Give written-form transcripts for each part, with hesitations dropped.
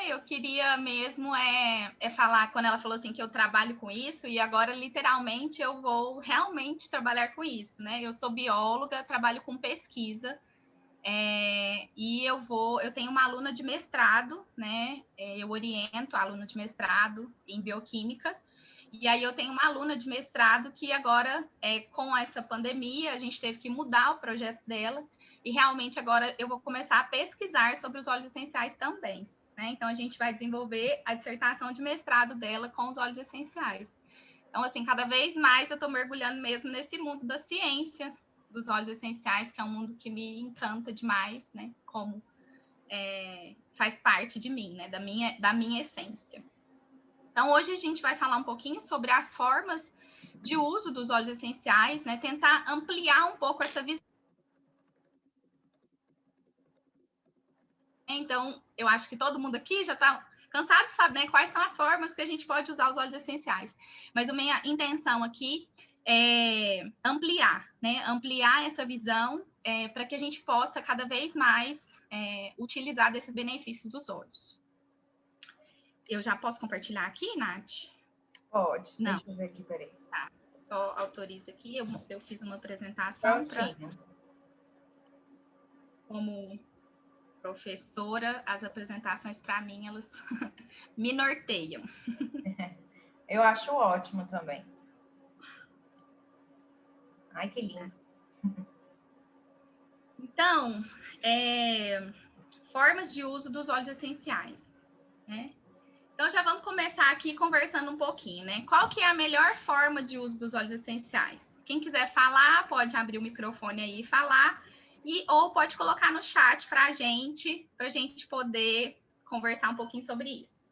Eu queria mesmo falar, quando ela falou assim que eu trabalho com isso, e agora literalmente eu vou realmente trabalhar com isso, né? Eu sou bióloga, trabalho com pesquisa, e eu tenho uma aluna de mestrado, né? Eu oriento a aluna de mestrado em bioquímica, e aí eu tenho uma aluna de mestrado que agora, com essa pandemia, a gente teve que mudar o projeto dela, e realmente agora eu vou começar a pesquisar sobre os óleos essenciais também. Né? Então, a gente vai desenvolver a dissertação de mestrado dela com os óleos essenciais. Então, assim, cada vez mais eu estou mergulhando mesmo nesse mundo da ciência dos óleos essenciais, que é um mundo que me encanta demais, né? Como faz parte de mim, né? Da minha essência. Então, hoje a gente vai falar um pouquinho sobre as formas de uso dos óleos essenciais, né? Tentar ampliar um pouco essa visão. Então, eu acho que todo mundo aqui já está cansado de saber, né, quais são as formas que a gente pode usar os óleos essenciais. Mas a minha intenção aqui é ampliar, né? Ampliar essa visão para que a gente possa cada vez mais utilizar desses benefícios dos óleos. Eu já posso compartilhar aqui, Nath? Pode. Não. Deixa eu ver aqui, peraí. Tá. Só autoriza aqui. Eu fiz uma apresentação para... Como professora, as apresentações, para mim, elas me norteiam. Eu acho ótimo também. Ai, que lindo. Então, formas de uso dos óleos essenciais, né? Então, já vamos começar aqui conversando um pouquinho, né? Qual que é a melhor forma de uso dos óleos essenciais? Quem quiser falar, pode abrir o microfone aí e falar, ou pode colocar no chat para a gente poder conversar um pouquinho sobre isso.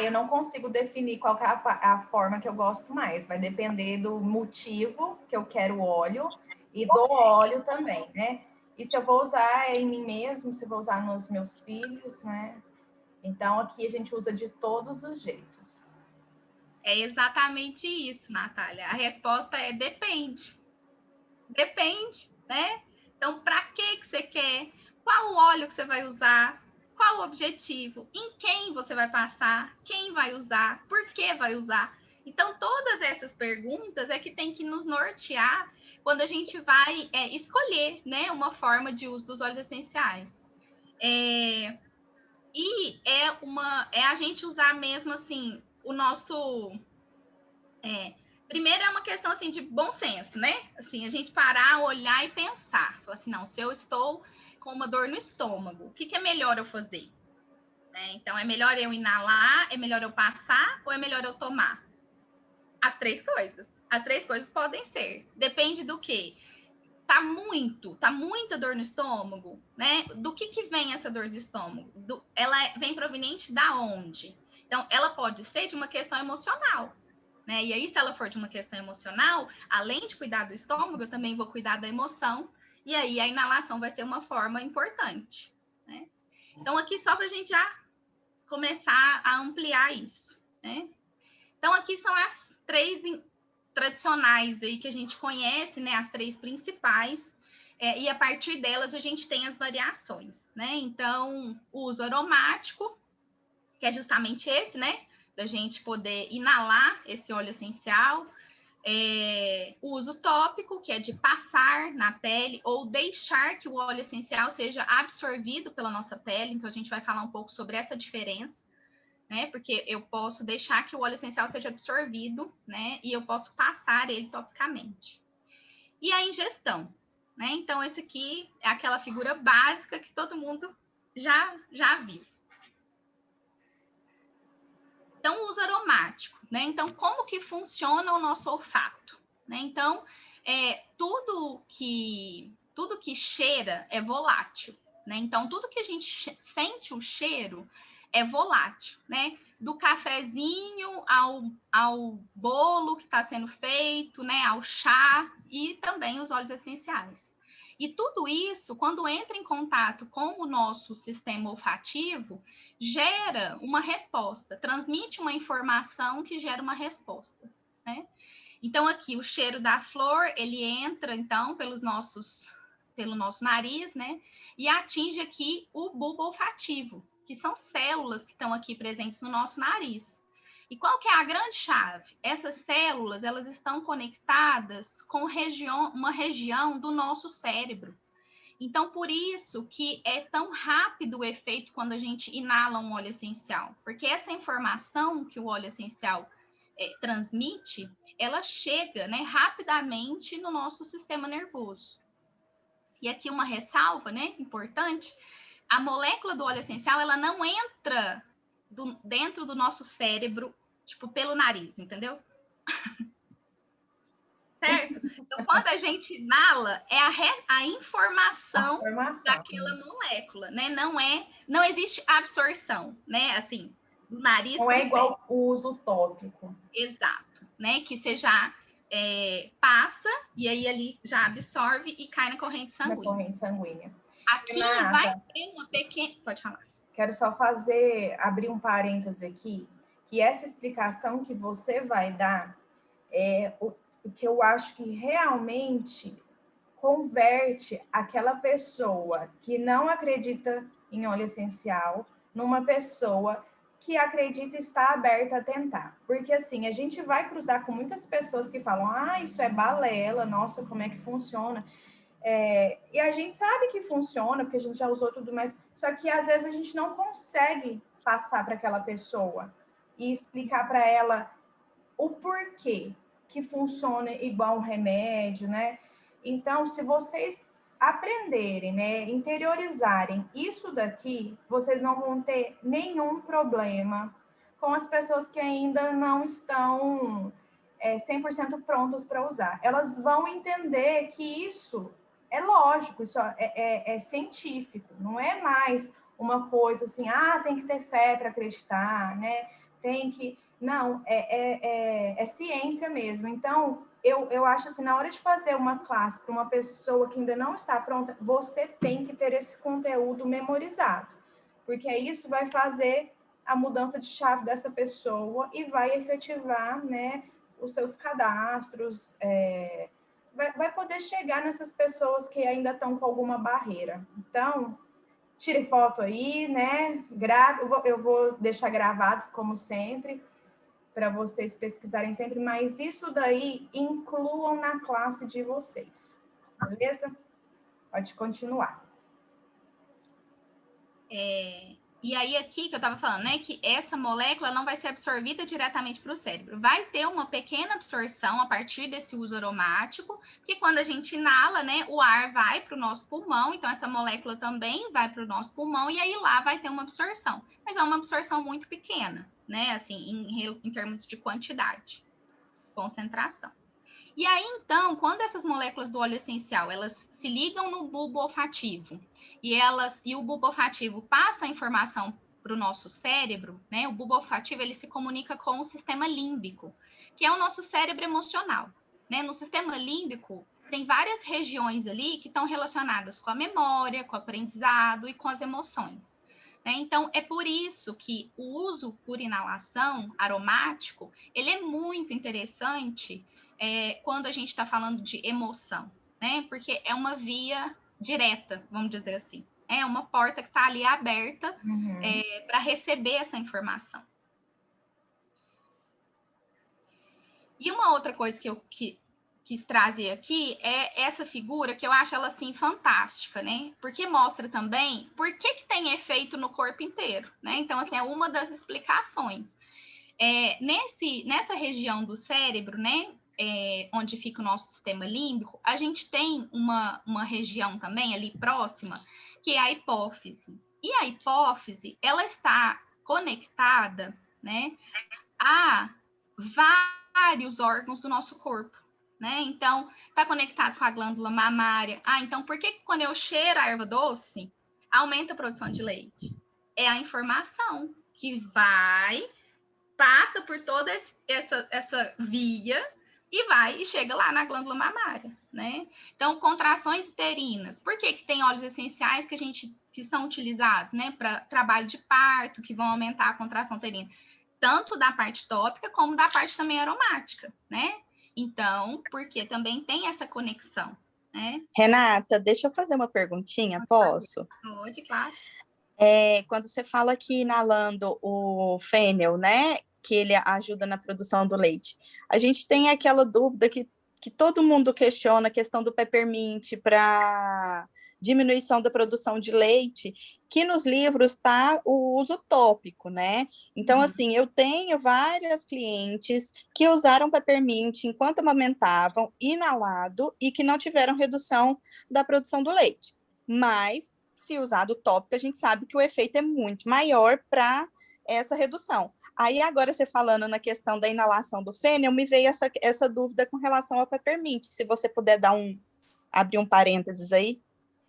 Eu não consigo definir qual que é a forma que eu gosto mais. Vai depender do motivo que eu quero o óleo e do óleo também, né? E se eu vou usar em mim mesmo, se eu vou usar nos meus filhos, né? Então, aqui a gente usa de todos os jeitos. É exatamente isso, Natália. A resposta é depende. Depende, né? Então, para que você quer? Qual o óleo que você vai usar? Qual o objetivo? Em quem você vai passar? Quem vai usar? Por que vai usar? Então, todas essas perguntas é que tem que nos nortear quando a gente vai escolher, né, uma forma de uso dos óleos essenciais. E é a gente usar mesmo assim o nosso primeiro é uma questão assim de bom senso, né? Assim, a gente parar, olhar e pensar. Falar assim, não, se eu estou com uma dor no estômago, o que é melhor eu fazer? Né? Então, é melhor eu inalar, é melhor eu passar ou é melhor eu tomar? As três coisas. As três coisas podem ser. Depende do quê? Tá muita dor no estômago, né? Do que vem essa dor de estômago? Ela vem proveniente da onde? Então, ela pode ser de uma questão emocional. Né? E aí, se ela for de uma questão emocional, além de cuidar do estômago, eu também vou cuidar da emoção, e aí a inalação vai ser uma forma importante. Né? Então, aqui só para a gente já começar a ampliar isso. Né? Então, aqui são as três tradicionais aí que a gente conhece, né? As três principais, e a partir delas a gente tem as variações. Né? Então, o uso aromático, que é justamente esse, né? Da gente poder inalar esse óleo essencial. O uso tópico, que é de passar na pele ou deixar que o óleo essencial seja absorvido pela nossa pele. Então, a gente vai falar um pouco sobre essa diferença, né? Porque eu posso deixar que o óleo essencial seja absorvido, né? E eu posso passar ele topicamente. E a ingestão, né? Então, esse aqui é aquela figura básica que todo mundo já viu. Então, o uso aromático, né? Então, como que funciona o nosso olfato? Né? Então, tudo que cheira é volátil, né? Então, tudo que a gente sente o cheiro é volátil, né? Do cafezinho ao bolo que está sendo feito, né? Ao chá e também os óleos essenciais. E tudo isso, quando entra em contato com o nosso sistema olfativo, gera uma resposta, transmite uma informação que gera uma resposta, né? Então, aqui, o cheiro da flor, ele entra, então, pelos nossos pelo nosso nariz, né? E atinge aqui o bulbo olfativo, que são células que estão aqui presentes no nosso nariz. E qual que é a grande chave? Essas células, elas estão conectadas com uma região do nosso cérebro. Então, por isso que é tão rápido o efeito quando a gente inala um óleo essencial, porque essa informação que o óleo essencial transmite, ela chega, né, rapidamente no nosso sistema nervoso. E aqui uma ressalva, né, importante, a molécula do óleo essencial, ela não entra dentro do nosso cérebro, tipo, pelo nariz, entendeu? Certo? Então, quando a gente inala, é a informação daquela molécula, né? Não existe absorção, né? Assim, do nariz não é igual o uso tópico. Exato, né? Que você já passa e aí ali já absorve e cai na corrente sanguínea. Na corrente sanguínea. Aqui Renata, vai ter uma pequena... Pode falar. Quero só abrir um parêntese aqui, que essa explicação que você vai dar é o que eu acho que realmente converte aquela pessoa que não acredita em óleo essencial numa pessoa que acredita e está aberta a tentar. Porque, assim, a gente vai cruzar com muitas pessoas que falam, isso é balela, nossa, como é que funciona? E a gente sabe que funciona, porque a gente já usou tudo mais, só que às vezes a gente não consegue passar para aquela pessoa e explicar para ela o porquê que funciona igual um remédio, né? Então, se vocês aprenderem, né, interiorizarem isso daqui, vocês não vão ter nenhum problema com as pessoas que ainda não estão 100% prontas para usar. Elas vão entender que isso é lógico, isso é científico, não é mais uma coisa assim, tem que ter fé para acreditar, né? Tem que... Não, é ciência mesmo. Então, eu acho assim, na hora de fazer uma classe para uma pessoa que ainda não está pronta, você tem que ter esse conteúdo memorizado, porque isso vai fazer a mudança de chave dessa pessoa e vai efetivar, né, os seus cadastros, vai poder chegar nessas pessoas que ainda estão com alguma barreira. Então, tire foto aí, né? Eu vou deixar gravado, como sempre, para vocês pesquisarem sempre, mas isso daí incluam na classe de vocês. Beleza? Pode continuar. E aí, aqui que eu estava falando, né, que essa molécula não vai ser absorvida diretamente para o cérebro. Vai ter uma pequena absorção a partir desse uso aromático, porque quando a gente inala, né, o ar vai para o nosso pulmão, então essa molécula também vai para o nosso pulmão, e aí lá vai ter uma absorção. Mas é uma absorção muito pequena, né, assim, em termos de quantidade, concentração. E aí, então, quando essas moléculas do óleo essencial, elas se ligam no bulbo olfativo e o bulbo olfativo passa a informação para o nosso cérebro, né? O bulbo olfativo, ele se comunica com o sistema límbico, que é o nosso cérebro emocional, né? No sistema límbico, tem várias regiões ali que estão relacionadas com a memória, com o aprendizado e com as emoções. Então, é por isso que o uso por inalação aromático, ele é muito interessante quando a gente está falando de emoção, né? Porque é uma via direta, vamos dizer assim. É uma porta que está ali aberta para receber essa informação. E uma outra coisa que eu quis trazer aqui é essa figura que eu acho ela assim fantástica, né? Porque mostra também por que tem efeito no corpo inteiro, né? Então, assim, é uma das explicações. Nessa região do cérebro, né? Onde fica o nosso sistema límbico, a gente tem uma região também ali próxima, que é a hipófise. E a hipófise, ela está conectada, né? A vários órgãos do nosso corpo, né? Então, está conectado com a glândula mamária. Então, por que quando eu cheiro a erva doce, aumenta a produção de leite? É a informação que passa por toda essa via e chega lá na glândula mamária, né? Então, contrações uterinas. Por que tem óleos essenciais que são utilizados, né, para trabalho de parto, que vão aumentar a contração uterina? Tanto da parte tópica como da parte também aromática, né? Então, porque também tem essa conexão, né? Renata, deixa eu fazer uma perguntinha, posso? Pode, claro. Quando você fala que inalando o fênel, né, que ele ajuda na produção do leite, a gente tem aquela dúvida que todo mundo questiona, a questão do peppermint para diminuição da produção de leite, que nos livros está o uso tópico, né? Então, assim, eu tenho várias clientes que usaram peppermint enquanto amamentavam, inalado, e que não tiveram redução da produção do leite. Mas se usado tópico, a gente sabe que o efeito é muito maior para essa redução. Aí, agora, você falando na questão da inalação do fênel, me veio essa dúvida com relação ao peppermint. Se você puder abrir um parênteses aí.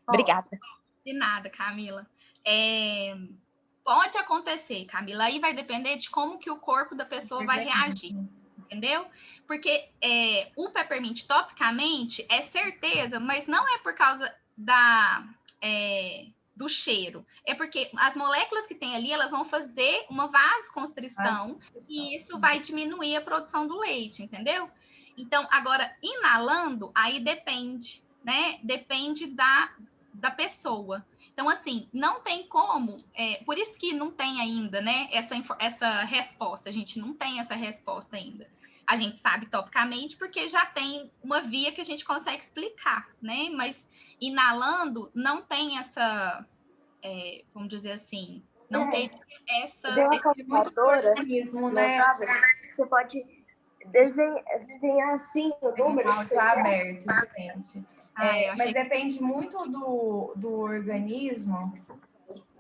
Obrigada. De nada, Camila. Pode acontecer, Camila. Aí vai depender de como que o corpo da pessoa vai reagir. Entendeu? Porque o peppermint, topicamente, é certeza, mas não é por causa do cheiro. É porque as moléculas que tem ali, elas vão fazer uma vasoconstrição e isso vai diminuir a produção do leite, entendeu? Então, agora, inalando, aí depende, né? Depende da pessoa. Então, assim, não tem como, por isso que não tem ainda, né, essa resposta, a gente não tem essa resposta ainda. A gente sabe topicamente porque já tem uma via que a gente consegue explicar, né, mas inalando não tem essa, vamos dizer assim, não tem essa... Tem uma calculadora, né? Você pode desenhar assim o número. Está aberto, gente. Mas depende muito do organismo,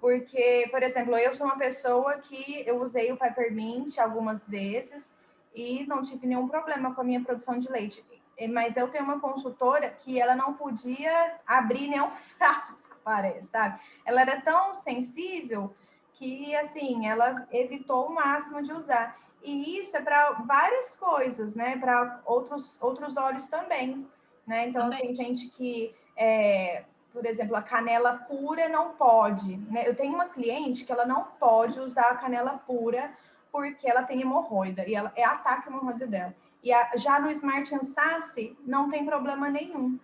porque, por exemplo, eu sou uma pessoa que eu usei o peppermint algumas vezes e não tive nenhum problema com a minha produção de leite. Mas eu tenho uma consultora que ela não podia abrir nenhum frasco, parece, sabe? Ela era tão sensível que, assim, ela evitou o máximo de usar. E isso é para várias coisas, né? Para outros óleos também, né? Então, tem gente que, por exemplo, a canela pura não pode, né? Eu tenho uma cliente que ela não pode usar a canela pura porque ela tem hemorroida, e ela ataque a hemorroida dela. E já no Smart and Sassy não tem problema nenhum,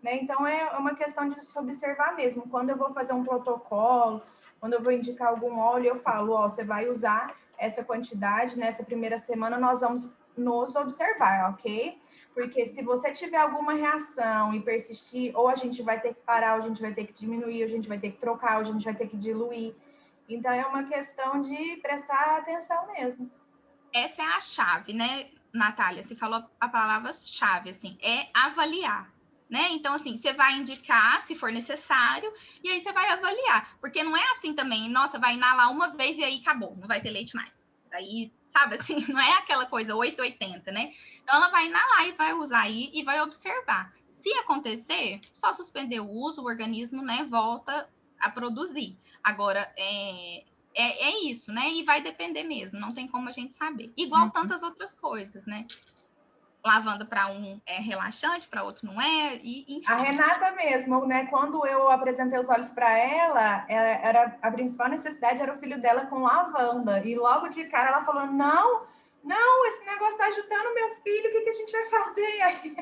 né? Então, é uma questão de se observar mesmo. Quando eu vou fazer um protocolo, quando eu vou indicar algum óleo, eu falo, você vai usar essa quantidade, nessa primeira semana nós vamos nos observar, ok? Porque se você tiver alguma reação e persistir, ou a gente vai ter que parar, ou a gente vai ter que diminuir, ou a gente vai ter que trocar, ou a gente vai ter que diluir. Então, é uma questão de prestar atenção mesmo. Essa é a chave, né, Natália? Você falou a palavra-chave, assim, é avaliar, né? Então, assim, você vai indicar se for necessário, e aí você vai avaliar. Porque não é assim também, nossa, vai inalar uma vez e aí acabou, não vai ter leite mais. Aí, sabe assim, não é aquela coisa 880, né? Então, ela vai inalar e vai usar aí e vai observar. Se acontecer, só suspender o uso, o organismo, né, volta a produzir. Agora, é isso, né? E vai depender mesmo, não tem como a gente saber. Igual tantas outras coisas, né? Lavanda para um é relaxante, para outro não é, e enfim. A Renata mesmo, né? Quando eu apresentei os olhos para ela, era a principal necessidade era o filho dela com lavanda. E logo de cara ela falou: não, esse negócio está ajudando meu filho, o que a gente vai fazer? Aí,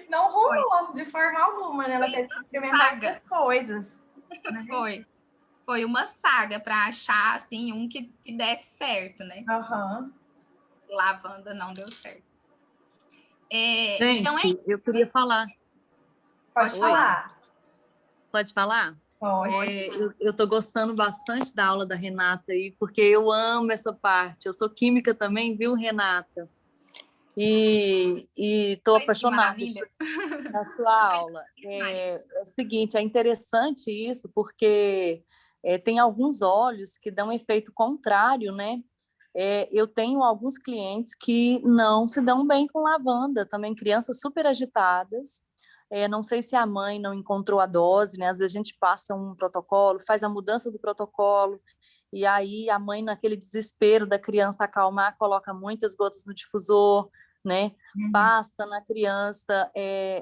não rolou de forma alguma, né? Ela teve que experimentar outras coisas. Né? Foi uma saga para achar assim um que desse certo, né? Lavanda não deu certo. Gente, então eu queria falar. Pode falar. Pode falar? Pode. Eu estou gostando bastante da aula da Renata aí, porque eu amo essa parte. Eu sou química também, viu, Renata? E estou apaixonada na sua aula. É o seguinte, é interessante isso, porque tem alguns óleos que dão efeito contrário, né? Eu tenho alguns clientes que não se dão bem com lavanda, também crianças super agitadas. Não sei se a mãe não encontrou a dose, né? Às vezes a gente passa um protocolo, faz a mudança do protocolo, e aí a mãe, naquele desespero da criança acalmar, coloca muitas gotas no difusor, né? Passa na criança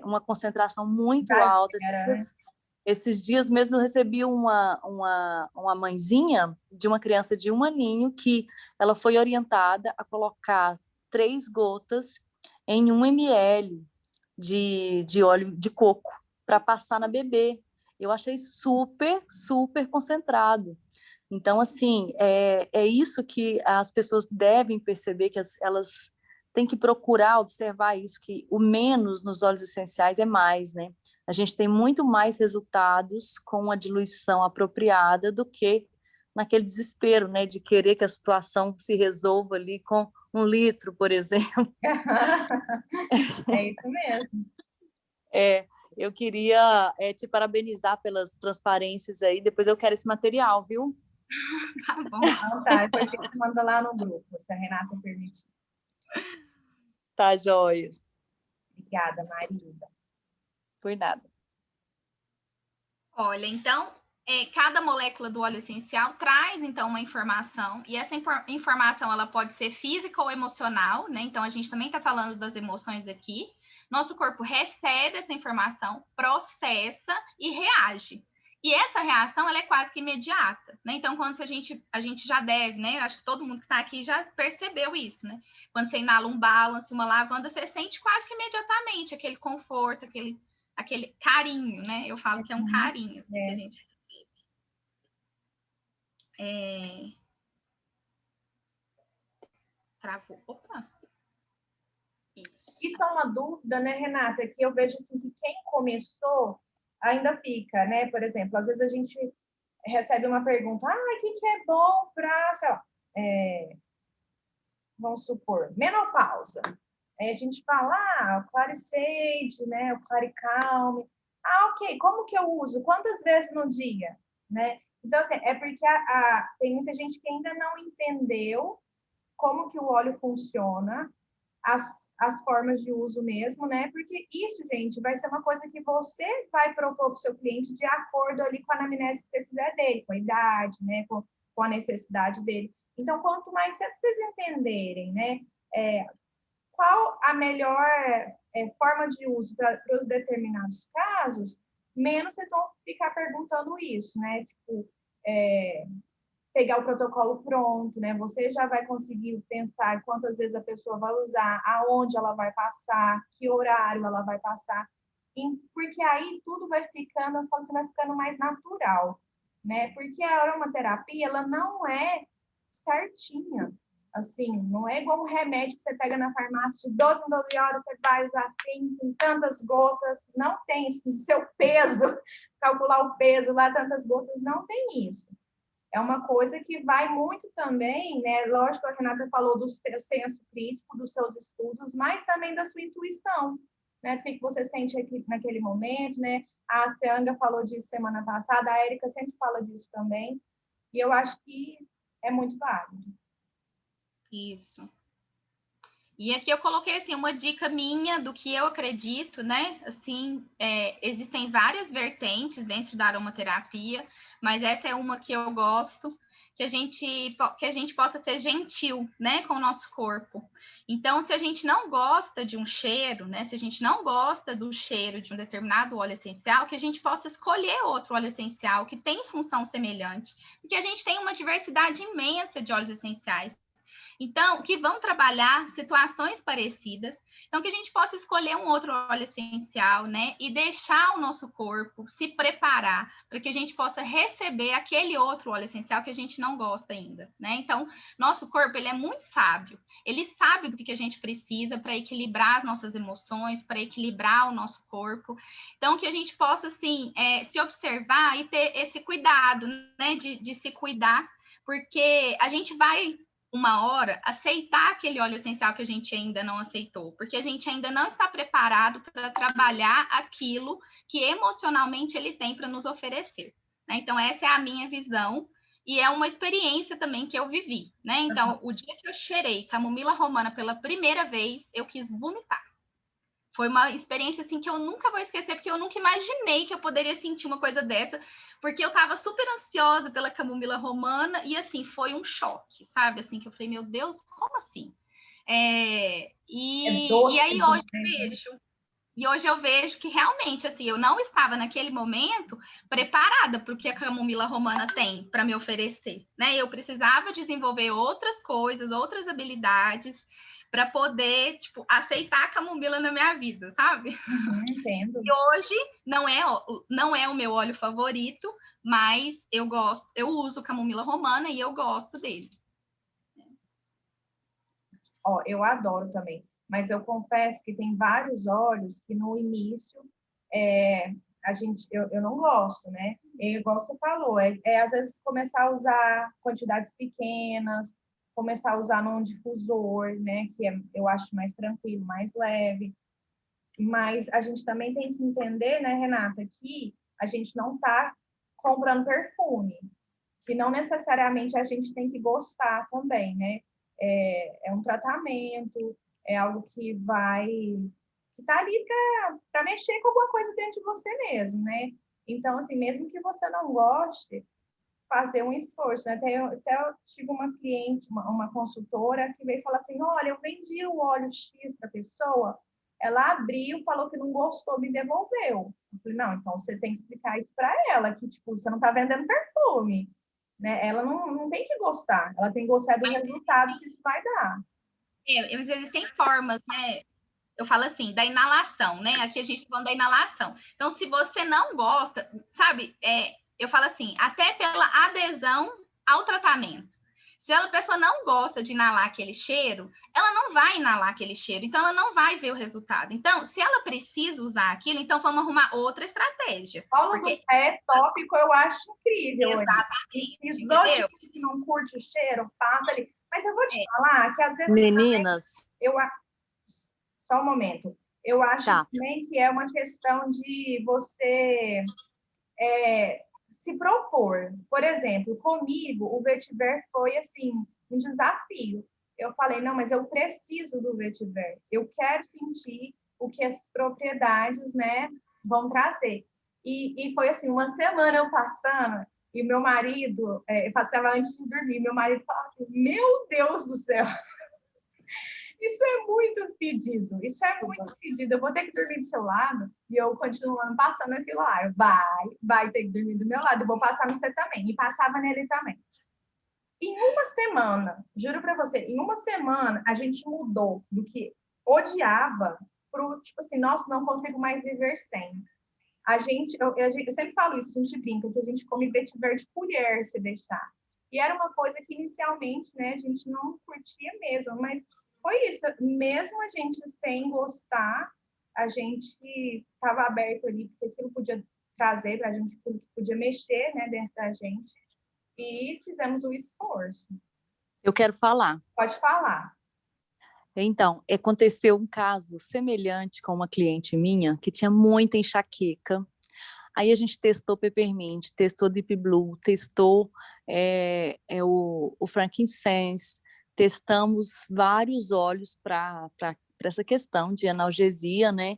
uma concentração muito alta. Esses dias mesmo eu recebi uma mãezinha de uma criança de 1 aninho que ela foi orientada a colocar 3 gotas em 1 ml de óleo de coco para passar na bebê. Eu achei super, super concentrado. Então, assim, é isso que as pessoas devem perceber, que elas têm que procurar observar isso, que o menos nos óleos essenciais é mais, né? A gente tem muito mais resultados com a diluição apropriada do que naquele desespero, né, de querer que a situação se resolva ali com 1 litro, por exemplo. É isso mesmo. Eu queria te parabenizar pelas transparências aí, depois eu quero esse material, viu? Tá bom. Então tá, depois a gente manda lá no grupo, se a Renata permitir. Tá, joia. Obrigada, Marilda. Por nada. Olha, então, cada molécula do óleo essencial traz, então, uma informação, e essa informação, ela pode ser física ou emocional, né? Então, a gente também está falando das emoções aqui. Nosso corpo recebe essa informação, processa e reage. E essa reação, ela é quase que imediata, né? Então, quando a gente já deve, né? Acho que todo mundo que está aqui já percebeu isso, né? Quando você inala um balance, uma lavanda, você sente quase que imediatamente aquele conforto, aquele carinho, né? Eu falo que é um carinho assim, que a gente recebe. Travou. Opa! Isso é uma dúvida, né, Renata? Que eu vejo assim, que quem começou ainda fica, né? Por exemplo, às vezes a gente recebe uma pergunta, o que é bom para, sei lá, vamos supor, menopausa. Aí a gente fala, o Claricide, né, o Claricalme. Ok, como que eu uso? Quantas vezes no dia? Né? Então, assim, é porque tem muita gente que ainda não entendeu como que o óleo funciona, as formas de uso mesmo, né? Porque isso, gente, vai ser uma coisa que você vai propor para o seu cliente de acordo ali com a anamnese que você fizer dele, com a idade, né? Com a necessidade dele. Então, quanto mais cedo vocês entenderem, né? Qual a melhor forma de uso para os determinados casos, menos vocês vão ficar perguntando isso, né? Tipo, pegar o protocolo pronto, né? Você já vai conseguir pensar quantas vezes a pessoa vai usar, aonde ela vai passar, que horário ela vai passar, porque aí tudo vai ficando, eu falo, você vai ficando mais natural, né? Porque a aromaterapia, ela não é certinha, assim, não é igual um remédio que você pega na farmácia de 12 em 12 horas, você vai usar assim, com tantas gotas, não tem isso, seu peso, calcular o peso lá, tantas gotas, não tem isso. É uma coisa que vai muito também, né? Lógico, a Renata falou do seu senso crítico, dos seus estudos, mas também da sua intuição, né? Do que você sente aqui naquele momento, né? A Seanga falou disso semana passada, a Érica sempre fala disso também, e eu acho que é muito válido. Isso. E aqui eu coloquei, assim, uma dica minha do que eu acredito, né? Assim, existem várias vertentes dentro da aromaterapia, mas essa é uma que eu gosto, que a gente possa ser gentil, né, com o nosso corpo. Então, se a gente não gosta de um cheiro, né, se a gente não gosta do cheiro de um determinado óleo essencial, que a gente possa escolher outro óleo essencial que tem função semelhante, porque a gente tem uma diversidade imensa de óleos essenciais. Então, que vão trabalhar situações parecidas. Então, que a gente possa escolher um outro óleo essencial, né? E deixar o nosso corpo se preparar para que a gente possa receber aquele outro óleo essencial que a gente não gosta ainda, né? Então, nosso corpo, ele é muito sábio. Ele sabe do que a gente precisa para equilibrar as nossas emoções, para equilibrar o nosso corpo. Então, que a gente possa, assim, se observar e ter esse cuidado, né? De se cuidar, porque a gente vai uma hora, aceitar aquele óleo essencial que a gente ainda não aceitou, porque a gente ainda não está preparado para trabalhar aquilo que emocionalmente ele tem para nos oferecer, né? Então, essa é a minha visão e é uma experiência também que eu vivi, né? Então, o dia que eu cheirei camomila romana pela primeira vez, eu quis vomitar. Foi uma experiência, assim, que eu nunca vou esquecer, porque eu nunca imaginei que eu poderia sentir uma coisa dessa, porque eu estava super ansiosa pela camomila romana, e, assim, foi um choque, sabe? Assim, que eu falei, meu Deus, como assim? E aí, hoje eu vejo que, realmente, assim, eu não estava, naquele momento, preparada para o que a camomila romana tem para me oferecer, né? Eu precisava desenvolver outras coisas, outras habilidades, para poder, tipo, aceitar a camomila na minha vida, sabe? Entendo. E hoje não é o meu óleo favorito, mas eu uso camomila romana e eu gosto dele. Ó, eu adoro também, mas eu confesso que tem vários óleos que no início eu não gosto, né? Igual você falou, às vezes começar a usar quantidades pequenas, começar a usar num difusor, né? Eu acho mais tranquilo, mais leve. Mas a gente também tem que entender, né, Renata, que a gente não está comprando perfume, que não necessariamente a gente tem que gostar também, né? É um tratamento, é algo que está ali para mexer com alguma coisa dentro de você mesmo, né? Então, assim, mesmo que você não goste, fazer um esforço, né? Até eu tive uma cliente, uma consultora, que veio falar assim, olha, eu vendi o óleo X para a pessoa, ela abriu, falou que não gostou, me devolveu. Eu falei, não, então você tem que explicar isso para ela, que, tipo, você não está vendendo perfume, né? Ela não tem que gostar, ela tem que gostar do resultado que isso vai dar. Mas existem formas, né? Eu falo assim, da inalação, né? Aqui a gente está falando da inalação. Então, se você não gosta, sabe? Eu falo assim, até pela adesão ao tratamento. Se a pessoa não gosta de inalar aquele cheiro, ela não vai inalar aquele cheiro, então ela não vai ver o resultado. Então, se ela precisa usar aquilo, então vamos arrumar outra estratégia. Polo do pé tópico eu acho incrível. Exatamente. Exótico que não curte o cheiro, passa ali. Mas eu vou te falar que às vezes... Meninas... Só um momento. Eu acho também que é uma questão de você se propor. Por exemplo, comigo, o vetiver foi, assim, um desafio. Eu falei, não, mas eu preciso do vetiver. Eu quero sentir o que essas propriedades, né, vão trazer. E foi, assim, uma semana eu passando, e o meu marido, eu passava antes de dormir, meu marido falava assim, meu Deus do céu, isso é muito fedido, eu vou ter que dormir do seu lado e eu continuando passando aquilo lá. Vai ter que dormir do meu lado, eu vou passar no você também. E passava nele também. Em uma semana, juro para você, em uma semana a gente mudou do que odiava pro tipo assim, nossa, não consigo mais viver sem. Eu sempre falo isso, a gente brinca, que a gente come vetiver de colher se deixar. E era uma coisa que inicialmente, né, a gente não curtia mesmo, mas foi isso, mesmo a gente sem gostar, a gente estava aberto ali, porque aquilo podia trazer para a gente, podia mexer, né, dentro da gente, e fizemos o esforço. Eu quero falar. Pode falar. Então, aconteceu um caso semelhante com uma cliente minha, que tinha muita enxaqueca. Aí a gente testou Peppermint, testou Deep Blue, testou o frankincense, testamos vários óleos para essa questão de analgesia, né?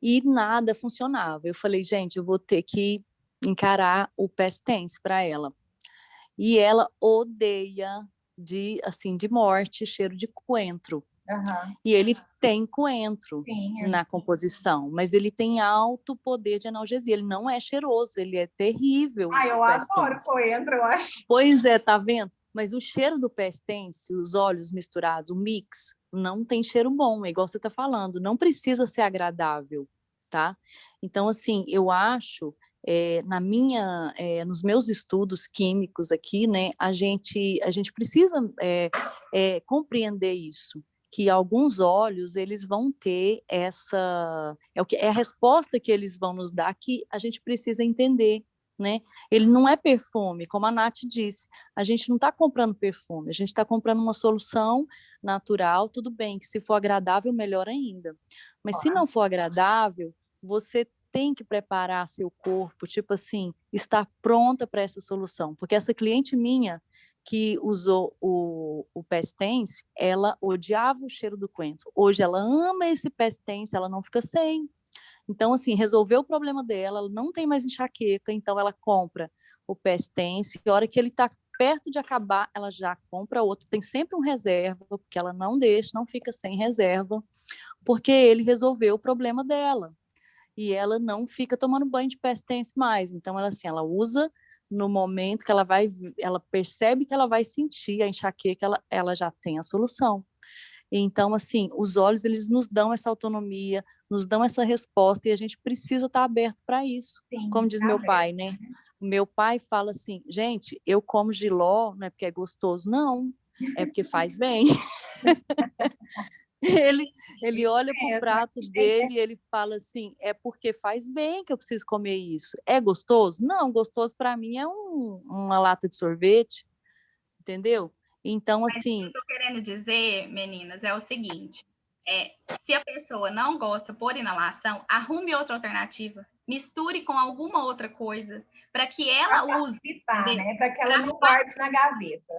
E nada funcionava. Eu falei, gente, eu vou ter que encarar o Past Tense para ela. E ela odeia de morte cheiro de coentro. Uhum. E ele tem coentro Sim, na composição, mas ele tem alto poder de analgesia. Ele não é cheiroso, ele é terrível. Eu adoro coentro, eu acho. Pois é, tá vendo? Mas o cheiro do Past Tense, os óleos misturados, o mix, não tem cheiro bom, é igual você tá falando, não precisa ser agradável, tá? Então, assim, eu acho, nos meus estudos químicos aqui, né, a gente precisa compreender isso, que alguns óleos, eles vão ter é a resposta que eles vão nos dar que a gente precisa entender, né? Ele não é perfume, como a Nath disse, a gente não está comprando perfume, a gente está comprando uma solução natural, tudo bem, que se for agradável, melhor ainda. Mas se não for agradável, você tem que preparar seu corpo, tipo assim, estar pronta para essa solução, porque essa cliente minha, que usou o Past Tense, ela odiava o cheiro do coentro. Hoje ela ama esse Past Tense, ela não fica sem. Então, assim, resolveu o problema dela, ela não tem mais enxaqueca, então ela compra o Past Tense, e a hora que ele está perto de acabar, ela já compra outro. Tem sempre um reserva, porque ela não fica sem reserva, porque ele resolveu o problema dela. E ela não fica tomando banho de Past Tense mais. Então, ela usa no momento que ela percebe que ela vai sentir a enxaqueca, ela já tem a solução. Então, assim, os olhos, eles nos dão essa autonomia, nos dão essa resposta, e a gente precisa estar aberto para isso. Sim, Como diz tá meu aberto, pai, né? O meu pai fala assim, gente, eu como jiló, não é porque é gostoso, não, é porque faz bem. Ele olha para o prato dele e ele fala assim, é porque faz bem que eu preciso comer isso. É gostoso? Não, gostoso para mim é uma lata de sorvete, entendeu? Então, Mas o que assim, eu tô querendo dizer, meninas, é o seguinte: se a pessoa não gosta por inalação, arrume outra alternativa. Misture com alguma outra coisa para que ela use, entendeu? né? Para que ela não guarde na gaveta.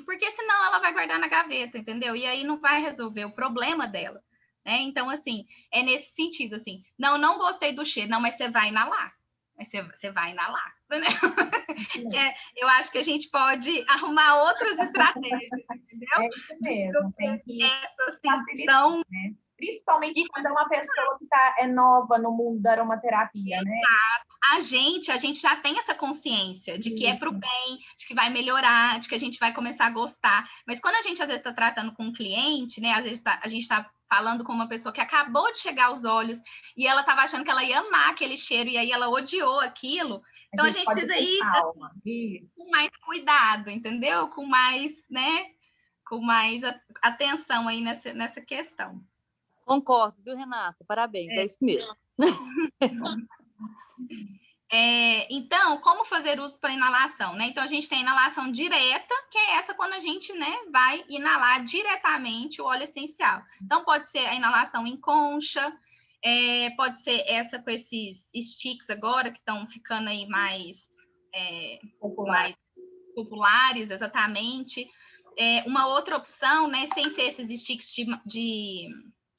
Porque senão ela vai guardar na gaveta, entendeu? E aí não vai resolver o problema dela, né? Então, assim, é nesse sentido, assim, não gostei do cheiro, não, mas você vai inalar. Mas você vai inalar, né? Eu acho que a gente pode arrumar outras estratégias, entendeu? É isso mesmo, tem que essa facilitar, sensação. né? Principalmente quando é uma pessoa que é nova no mundo da aromaterapia, né? A gente já tem essa consciência de que é para o bem, de que vai melhorar, de que a gente vai começar a gostar. Mas quando a gente, às vezes, está tratando com um cliente, né? Às vezes a gente está falando com uma pessoa que acabou de chegar aos olhos e ela estava achando que ela ia amar aquele cheiro e aí ela odiou aquilo. Então, a gente precisa ir com mais cuidado, entendeu? Com mais, né? Com mais atenção aí nessa questão. concordo, viu, Renata? Parabéns, é isso mesmo. Então, como fazer uso para inalação, né? Então, a gente tem a inalação direta, que é essa quando a gente, né, vai inalar diretamente o óleo essencial. Então, pode ser a inalação em concha, pode ser essa com esses sticks agora, que estão ficando aí mais populares, exatamente. Uma outra opção, né, sem ser esses sticks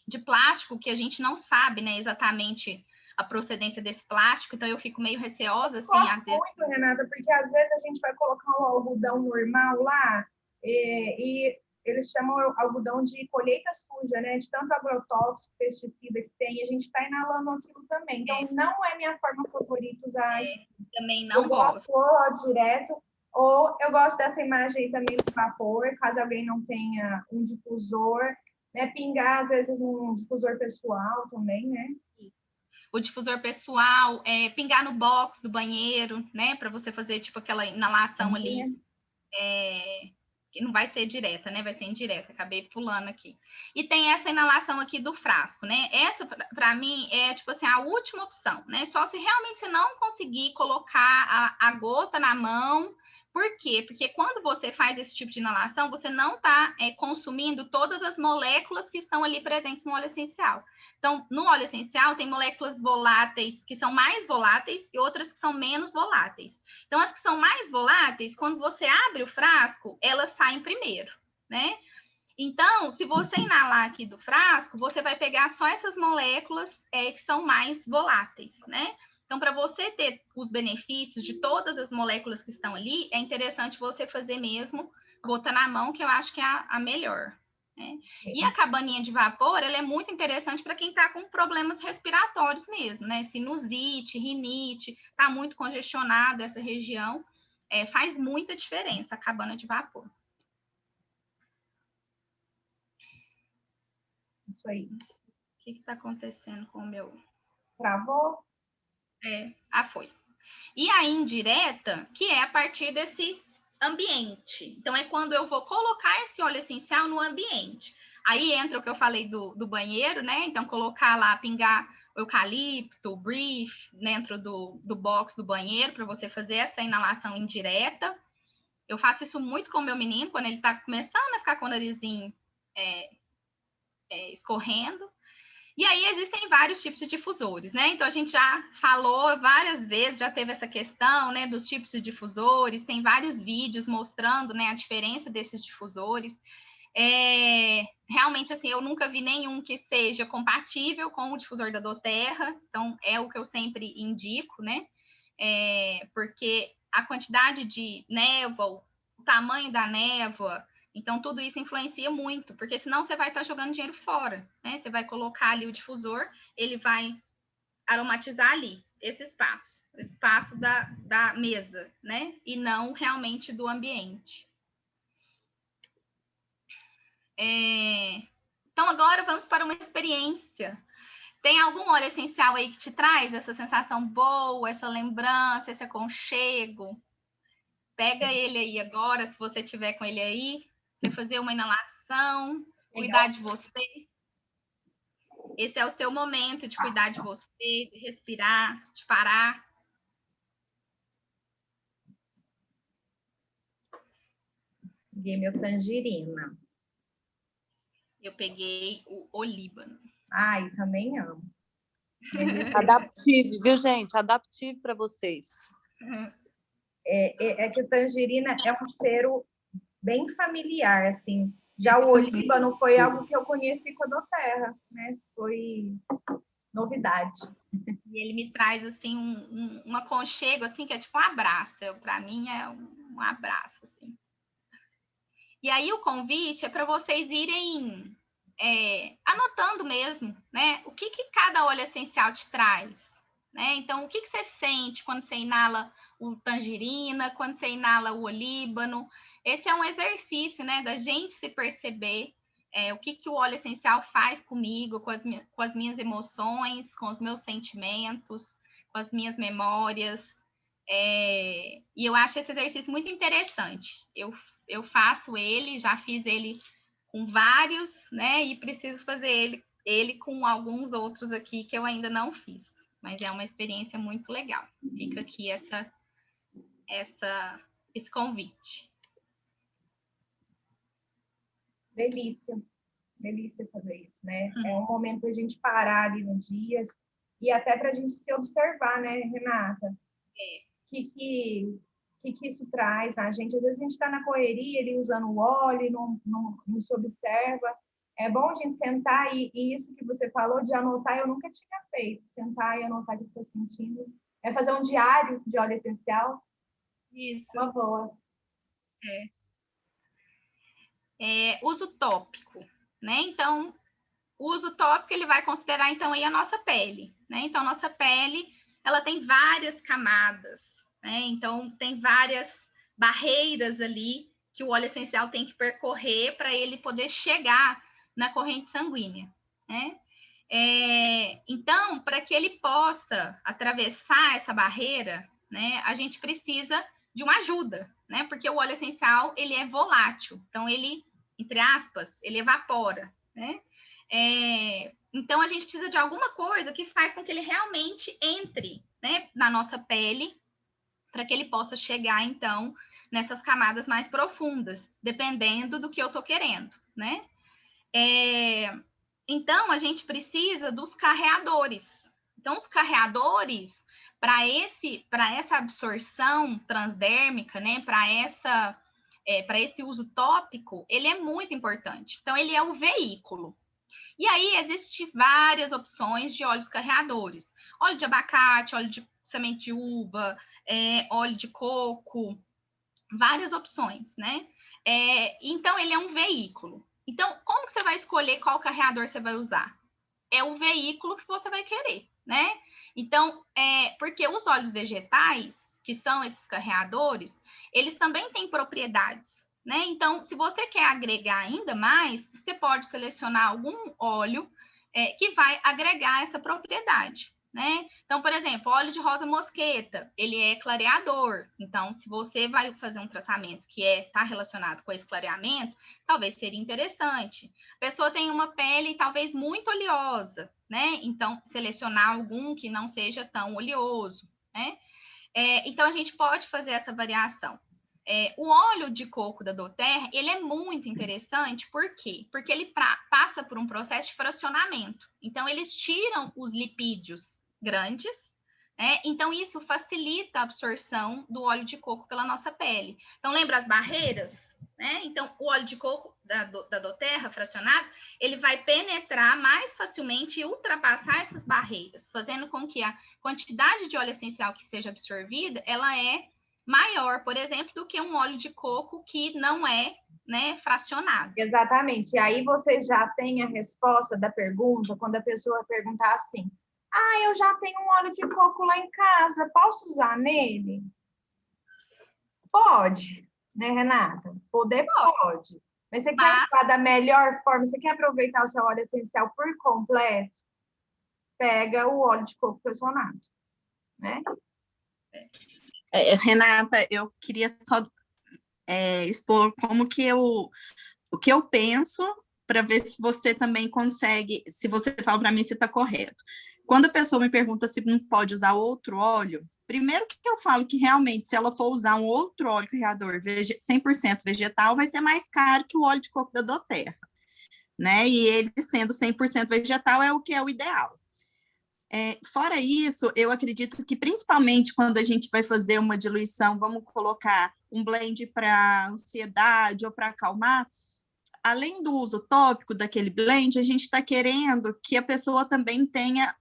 de plástico, que a gente não sabe, né, exatamente a procedência desse plástico, então eu fico meio receosa, assim, às vezes. Muito, Renata, porque às vezes a gente vai colocar um algodão normal lá e eles chamam algodão de colheita suja, né? De tanto agrotóxico, pesticida que tem, e a gente está inalando aquilo também. Então, não é minha forma favorita usar. Também não gosto. Direto, ou eu gosto dessa imagem aí também do vapor, caso alguém não tenha um difusor, né? Pingar, às vezes, num difusor pessoal também, né? O difusor pessoal, pingar no box do banheiro, né? Para você fazer tipo aquela inalação ali. Que não vai ser direta, né? Vai ser indireta. Acabei pulando aqui. E tem essa inalação aqui do frasco, né? Essa, para mim, é tipo assim, a última opção, né? Só se realmente você não conseguir colocar a gota na mão. Por quê? Porque quando você faz esse tipo de inalação, você não está consumindo todas as moléculas que estão ali presentes no óleo essencial. Então, no óleo essencial, tem moléculas voláteis que são mais voláteis e outras que são menos voláteis. Então, as que são mais voláteis, quando você abre o frasco, elas saem primeiro, né? Então, se você inalar aqui do frasco, você vai pegar só essas moléculas que são mais voláteis, né? Então, para você ter os benefícios de todas as moléculas que estão ali, é interessante você fazer mesmo gota na mão, que eu acho que é a melhor. Né? E a cabaninha de vapor, ela é muito interessante para quem está com problemas respiratórios mesmo, né? Sinusite, rinite, está muito congestionada essa região, faz muita diferença a cabana de vapor. Isso aí. O que está acontecendo com o meu? Travou? Foi. E a indireta, que é a partir desse ambiente. Então, é quando eu vou colocar esse óleo essencial no ambiente. Aí entra o que eu falei do banheiro, né? Então, colocar lá, pingar o eucalipto, o brief, dentro do box do banheiro, para você fazer essa inalação indireta. Eu faço isso muito com o meu menino, quando ele está começando a ficar com o narizinho escorrendo. E aí existem vários tipos de difusores, né? Então a gente já falou várias vezes, já teve essa questão, né, dos tipos de difusores, tem vários vídeos mostrando, né, a diferença desses difusores. Realmente, assim, eu nunca vi nenhum que seja compatível com o difusor da doTERRA, então é o que eu sempre indico, né? Porque a quantidade de névoa, o tamanho da névoa, então, tudo isso influencia muito, porque senão você vai estar jogando dinheiro fora, né? Você vai colocar ali o difusor, ele vai aromatizar ali esse espaço da mesa, né? E não realmente do ambiente. Então, agora vamos para uma experiência. Tem algum óleo essencial aí que te traz essa sensação boa, essa lembrança, esse aconchego? Pega ele aí agora, se você tiver com ele aí, você fazer uma inalação, cuidar de você. Esse é o seu momento de cuidar de você, de respirar, de parar. Peguei meu tangerina. Eu peguei o olíbano. Ai, também amo. Adaptive, viu, gente? Adaptive para vocês. É que o tangerina é um cheiro bem familiar, assim. Já o olíbano foi algo que eu conheci com a doTERRA, né? Foi novidade. E ele me traz, assim, um aconchego, assim, que é tipo um abraço. Para mim, é um abraço, assim. E aí, o convite é para vocês irem anotando mesmo, né? O que cada óleo essencial te traz, né? Então, o que você sente quando você inala o tangerina, quando você inala o olíbano? Esse é um exercício, né, da gente se perceber o que o óleo essencial faz comigo, com as minhas emoções, com os meus sentimentos, com as minhas memórias. E eu acho esse exercício muito interessante. Eu faço ele, já fiz ele com vários, né? E preciso fazer ele com alguns outros aqui que eu ainda não fiz. Mas é uma experiência muito legal. Fica aqui esse convite. Delícia. Delícia fazer isso, né? É um momento para a gente parar ali no dia e até para a gente se observar, né, Renata? O que isso traz na gente? Às vezes a gente está na correria, ele usando o óleo, não se observa. É bom a gente sentar e isso que você falou de anotar, eu nunca tinha feito. Sentar e anotar o que estou sentindo. É fazer um diário de óleo essencial. Isso. Uma boa. Uso tópico, né? Então, o uso tópico, ele vai considerar, então, aí a nossa pele, né? Então, nossa pele, ela tem várias camadas, né? Então, tem várias barreiras ali que o óleo essencial tem que percorrer para ele poder chegar na corrente sanguínea, né? Então, para que ele possa atravessar essa barreira, né, a gente precisa de uma ajuda, né? Porque o óleo essencial, ele é volátil, então ele, entre aspas, ele evapora, né? Então, a gente precisa de alguma coisa que faz com que ele realmente entre, né, na nossa pele, para que ele possa chegar, então, nessas camadas mais profundas, dependendo do que eu estou querendo, né? Então, a gente precisa dos carreadores. Então, os carreadores, para essa absorção transdérmica, né, para esse uso tópico, ele é muito importante. Então, ele é o veículo. E aí, existem várias opções de óleos carreadores. Óleo de abacate, óleo de semente de uva, óleo de coco, várias opções, né? Então, ele é um veículo. Então, como que você vai escolher qual carreador você vai usar? É o veículo que você vai querer, né? Então, porque os óleos vegetais, que são esses carreadores, eles também têm propriedades, né? Então, se você quer agregar ainda mais, você pode selecionar algum óleo que vai agregar essa propriedade, né? Então, por exemplo, óleo de rosa mosqueta, ele é clareador. Então, se você vai fazer um tratamento que está relacionado com esse clareamento, talvez seria interessante. A pessoa tem uma pele talvez muito oleosa, né? Então, selecionar algum que não seja tão oleoso, né? Então, a gente pode fazer essa variação. O óleo de coco da doTERRA, ele é muito interessante, por quê? Porque ele passa por um processo de fracionamento. Então, eles tiram os lipídios grandes, né? Então, isso facilita a absorção do óleo de coco pela nossa pele. Então, lembra as barreiras? Né? Então, o óleo de coco da doTERRA fracionado, ele vai penetrar mais facilmente e ultrapassar essas barreiras, fazendo com que a quantidade de óleo essencial que seja absorvida, ela é maior, por exemplo, do que um óleo de coco que não é, né, fracionado. Exatamente. E aí você já tem a resposta da pergunta quando a pessoa perguntar assim: eu já tenho um óleo de coco lá em casa, posso usar nele? Pode, né, Renata? Poder pode. Mas você quer usar da melhor forma, você quer aproveitar o seu óleo essencial por completo, pega o óleo de coco pressionado, né? Renata, eu queria só expor como que o que eu penso, para ver se você também consegue, se você fala para mim se está correto. Quando a pessoa me pergunta se não pode usar outro óleo, primeiro que eu falo que realmente, se ela for usar um outro óleo criador 100% vegetal, vai ser mais caro que o óleo de coco da doTERRA, né? E ele sendo 100% vegetal é o que é o ideal. Fora isso, eu acredito que principalmente quando a gente vai fazer uma diluição, vamos colocar um blend para ansiedade ou para acalmar, além do uso tópico daquele blend, a gente está querendo que a pessoa também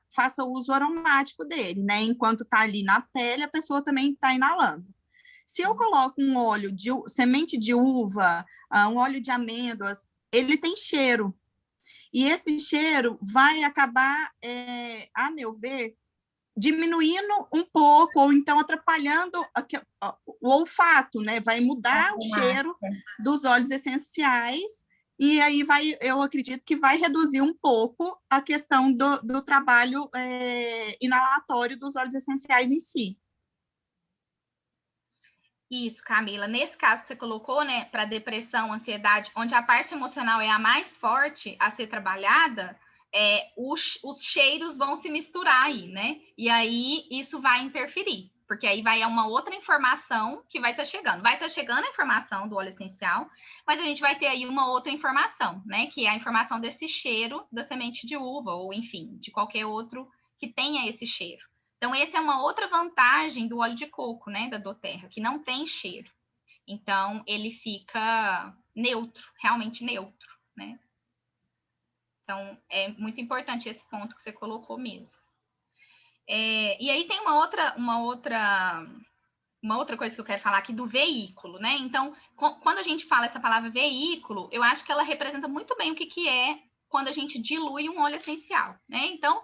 faça o uso aromático dele, né? Enquanto está ali na pele, a pessoa também está inalando. Se eu coloco um óleo de semente de uva, um óleo de amêndoas, ele tem cheiro. E esse cheiro vai acabar, a meu ver, diminuindo um pouco, ou então atrapalhando o olfato, né? Vai mudar o cheiro dos óleos essenciais, e aí eu acredito que vai reduzir um pouco a questão do trabalho inalatório dos óleos essenciais em si. Isso, Camila. Nesse caso que você colocou, né, para depressão, ansiedade, onde a parte emocional é a mais forte a ser trabalhada, os cheiros vão se misturar aí, né? E aí isso vai interferir, porque aí vai uma outra informação que vai estar chegando. Vai estar chegando a informação do óleo essencial, mas a gente vai ter aí uma outra informação, né? Que é a informação desse cheiro da semente de uva, ou enfim, de qualquer outro que tenha esse cheiro. Então, essa é uma outra vantagem do óleo de coco, né, da doTERRA, que não tem cheiro. Então, ele fica neutro, realmente neutro, né? Então, é muito importante esse ponto que você colocou mesmo. E aí tem uma outra coisa que eu quero falar aqui do veículo, né? Então, quando a gente fala essa palavra veículo, eu acho que ela representa muito bem o que é quando a gente dilui um óleo essencial, né? Então,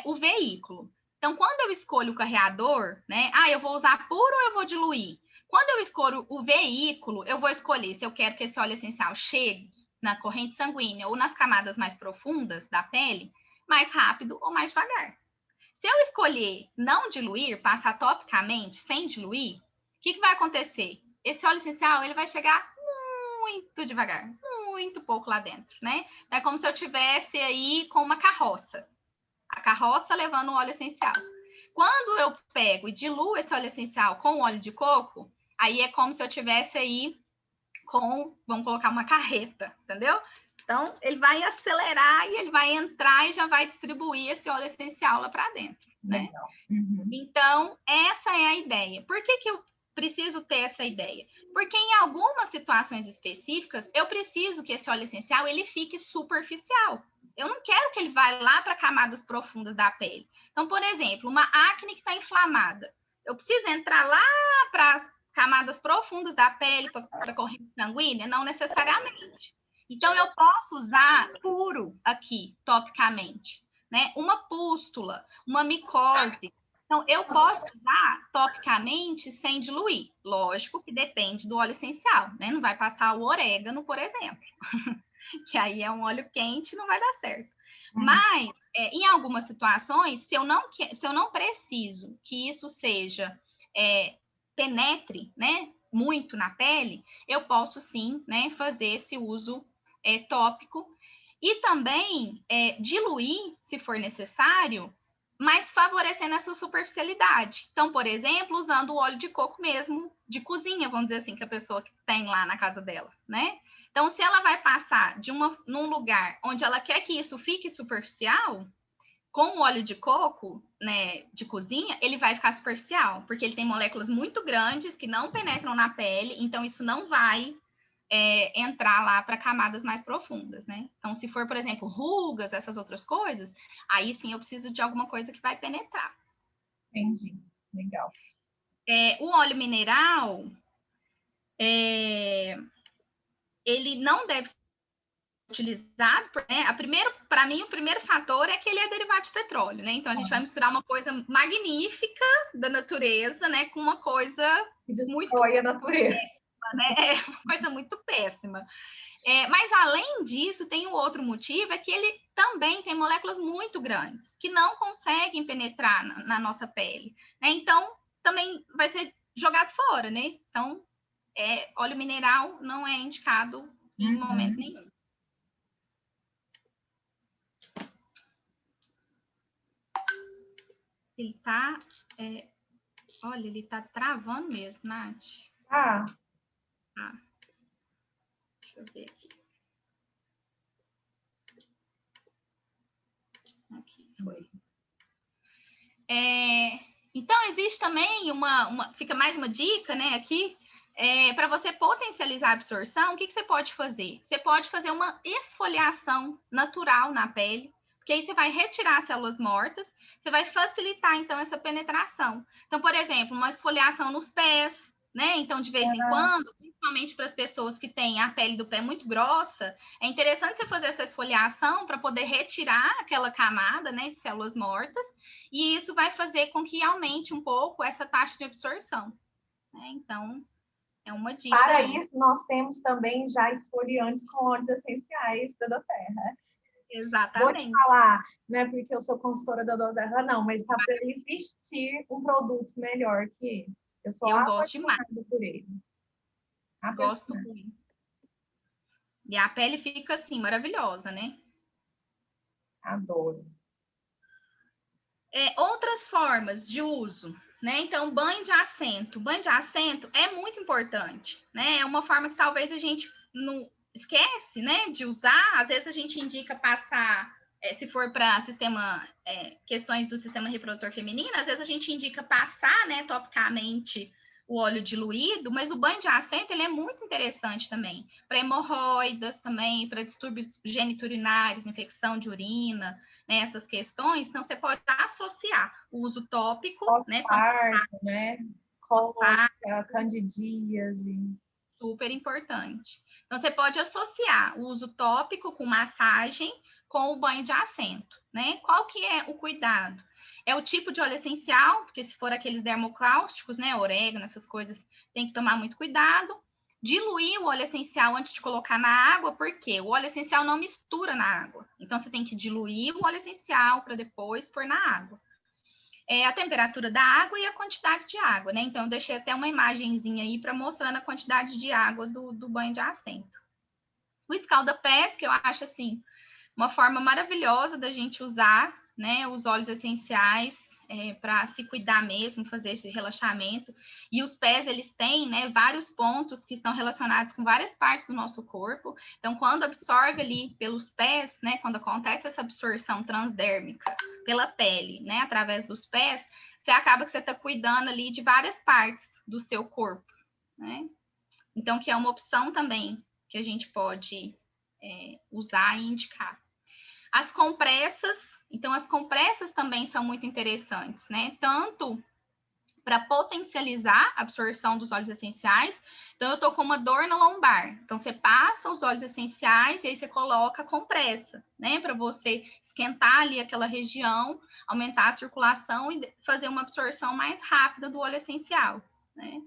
o veículo. Então, quando eu escolho o carreador, né? Eu vou usar puro ou eu vou diluir? Quando eu escolho o veículo, eu vou escolher se eu quero que esse óleo essencial chegue na corrente sanguínea ou nas camadas mais profundas da pele, mais rápido ou mais devagar. Se eu escolher não diluir, passar topicamente, sem diluir, o que vai acontecer? Esse óleo essencial, ele vai chegar muito devagar, muito pouco lá dentro, né? É como se eu tivesse aí com uma carroça. A carroça levando o óleo essencial. Quando eu pego e diluo esse óleo essencial com óleo de coco, aí é como se eu tivesse aí vamos colocar uma carreta, entendeu? Então, ele vai acelerar e ele vai entrar e já vai distribuir esse óleo essencial lá para dentro, né? Uhum. Então, essa é a ideia. Por que eu preciso ter essa ideia? Porque em algumas situações específicas, eu preciso que esse óleo essencial ele fique superficial. Eu não quero que ele vá lá para camadas profundas da pele. Então, por exemplo, uma acne que está inflamada. Eu preciso entrar lá para camadas profundas da pele, para a corrente sanguínea? Não necessariamente. Então, eu posso usar puro aqui, topicamente, né? Uma pústula, uma micose. Então, eu posso usar topicamente sem diluir. Lógico que depende do óleo essencial, né? Não vai passar o orégano, por exemplo. Que aí é um óleo quente, não vai dar certo. Mas, em algumas situações, se eu não preciso que isso seja, penetre, né, muito na pele, eu posso sim, né, fazer esse uso tópico e também diluir, se for necessário, mas favorecendo essa superficialidade. Então, por exemplo, usando o óleo de coco mesmo, de cozinha, vamos dizer assim, que a pessoa tem lá na casa dela, né? Então, se ela vai passar num lugar onde ela quer que isso fique superficial, com o óleo de coco, né, de cozinha, ele vai ficar superficial, porque ele tem moléculas muito grandes que não penetram na pele, então isso não vai entrar lá para camadas mais profundas, né? Então, se for, por exemplo, rugas, essas outras coisas, aí sim eu preciso de alguma coisa que vai penetrar. Entendi, legal. O óleo mineral, ele não deve ser utilizado, para mim, o primeiro fator é que ele é derivado de petróleo, né? Então, a gente vai misturar uma coisa magnífica da natureza, né, com uma coisa que destrói a natureza. Péssima, né? É uma coisa muito péssima. Mas, além disso, tem um outro motivo, é que ele também tem moléculas muito grandes, que não conseguem penetrar na nossa pele, né? Então, também vai ser jogado fora, né? Então, óleo mineral não é indicado em momento nenhum. Ele tá... olha, ele tá travando mesmo, Nath. Ah. Deixa eu ver aqui. Aqui, foi. Então, existe também fica mais uma dica, né, aqui, para você potencializar a absorção, o que você pode fazer? Você pode fazer uma esfoliação natural na pele, porque aí você vai retirar as células mortas, você vai facilitar, então, essa penetração. Então, por exemplo, uma esfoliação nos pés, né? Então, de vez em quando, principalmente para as pessoas que têm a pele do pé muito grossa, é interessante você fazer essa esfoliação para poder retirar aquela camada, né, de células mortas, e isso vai fazer com que aumente um pouco essa taxa de absorção, né? Então, é uma dica. Para aí. Isso, nós temos também já esfoliantes com óleos essenciais da doTERRA. Exatamente. Vou te falar, não é porque eu sou consultora da doTERRA, não, mas está para existir um produto melhor que esse. Eu gosto demais por ele. Gosto muito. E a pele fica assim, maravilhosa, né? Adoro. Outras formas de uso, né? Então, banho de assento. Banho de assento é muito importante, né? É uma forma que talvez a gente não esquece, né, de usar. Às vezes a gente indica passar, se for para questões do sistema reprodutor feminino, às vezes a gente indica passar, né, topicamente o óleo diluído, mas o banho de assento ele é muito interessante também, para hemorroidas também, para distúrbios geniturinários, infecção de urina, né, essas questões. Então, você pode associar o uso tópico, pós-parto, né? Cólica, candidíase. Super importante. Então, você pode associar o uso tópico com massagem com o banho de assento, né? Qual que é o cuidado? É o tipo de óleo essencial, porque se for aqueles dermocáusticos, né, orégano, essas coisas, tem que tomar muito cuidado. Diluir o óleo essencial antes de colocar na água, porque o óleo essencial não mistura na água. Então, você tem que diluir o óleo essencial para depois pôr na água. A temperatura da água e a quantidade de água, né? Então, eu deixei até uma imagenzinha aí para mostrando a quantidade de água do banho de assento. O escalda-pés, que eu acho, assim, uma forma maravilhosa da gente usar, né, os óleos essenciais para se cuidar mesmo, fazer esse relaxamento. E os pés, eles têm, né, vários pontos que estão relacionados com várias partes do nosso corpo. Então, quando absorve ali pelos pés, né, quando acontece essa absorção transdérmica pela pele, né, através dos pés, você acaba que você está cuidando ali de várias partes do seu corpo, né? Então, que é uma opção também que a gente pode usar e indicar. As compressas, então as compressas também são muito interessantes, né? Tanto para potencializar a absorção dos óleos essenciais. Então, eu tô com uma dor na lombar. Então, você passa os óleos essenciais e aí você coloca a compressa, né? Para você esquentar ali aquela região, aumentar a circulação e fazer uma absorção mais rápida do óleo essencial, né?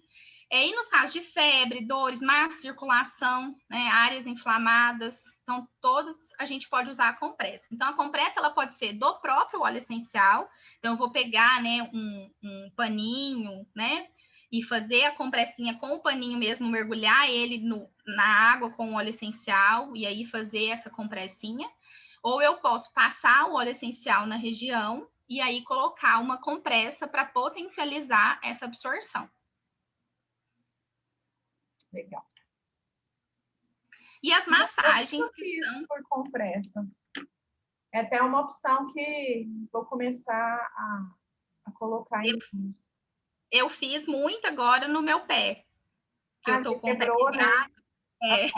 E nos casos de febre, dores, má circulação, né, áreas inflamadas, então todas a gente pode usar a compressa. Então a compressa ela pode ser do próprio óleo essencial. Então eu vou pegar, né, um paninho, né, e fazer a compressinha com o paninho mesmo, mergulhar ele na água com o óleo essencial e aí fazer essa compressinha. Ou eu posso passar o óleo essencial na região e aí colocar uma compressa para potencializar essa absorção. Legal. E as massagens que são por compressa. É até uma opção que vou começar a colocar em. Eu fiz muito agora no meu pé. Que eu tô com o pé quebrado. Né?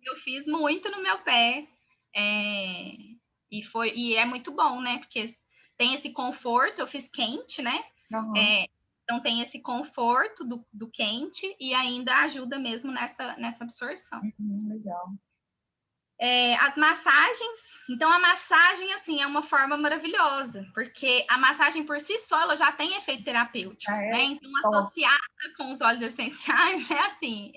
Eu fiz muito no meu pé. E é muito bom, né? Porque tem esse conforto, eu fiz quente, né? Então, tem esse conforto do quente e ainda ajuda mesmo nessa absorção. Legal. As massagens, então a massagem, assim, é uma forma maravilhosa, porque a massagem por si só, ela já tem efeito terapêutico, né? Então, associada com os óleos essenciais, é assim,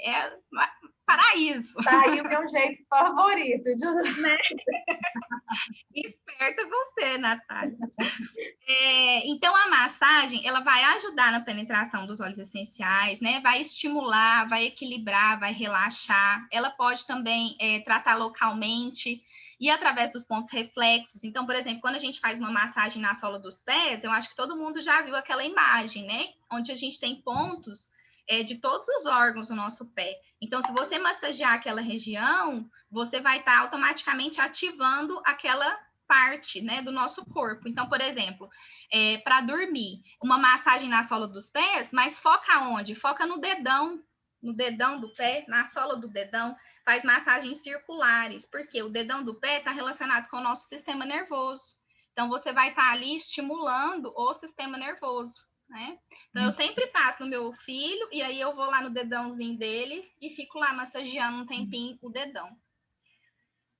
isso. Tá aí o meu jeito favorito de usar. Né? Esperta você, Natália. Então, a massagem, ela vai ajudar na penetração dos óleos essenciais, né? Vai estimular, vai equilibrar, vai relaxar. Ela pode também tratar localmente e através dos pontos reflexos. Então, por exemplo, quando a gente faz uma massagem na sola dos pés, eu acho que todo mundo já viu aquela imagem, né? Onde a gente tem pontos de todos os órgãos do nosso pé. Então, se você massagear aquela região, você vai estar automaticamente ativando aquela parte, né, do nosso corpo. Então, por exemplo, para dormir, uma massagem na sola dos pés, mas foca onde? Foca no dedão do pé, na sola do dedão, faz massagens circulares, porque o dedão do pé está relacionado com o nosso sistema nervoso. Então, você vai estar ali estimulando o sistema nervoso, né? Então, eu sempre passo no meu filho, e aí eu vou lá no dedãozinho dele e fico lá massageando um tempinho o dedão.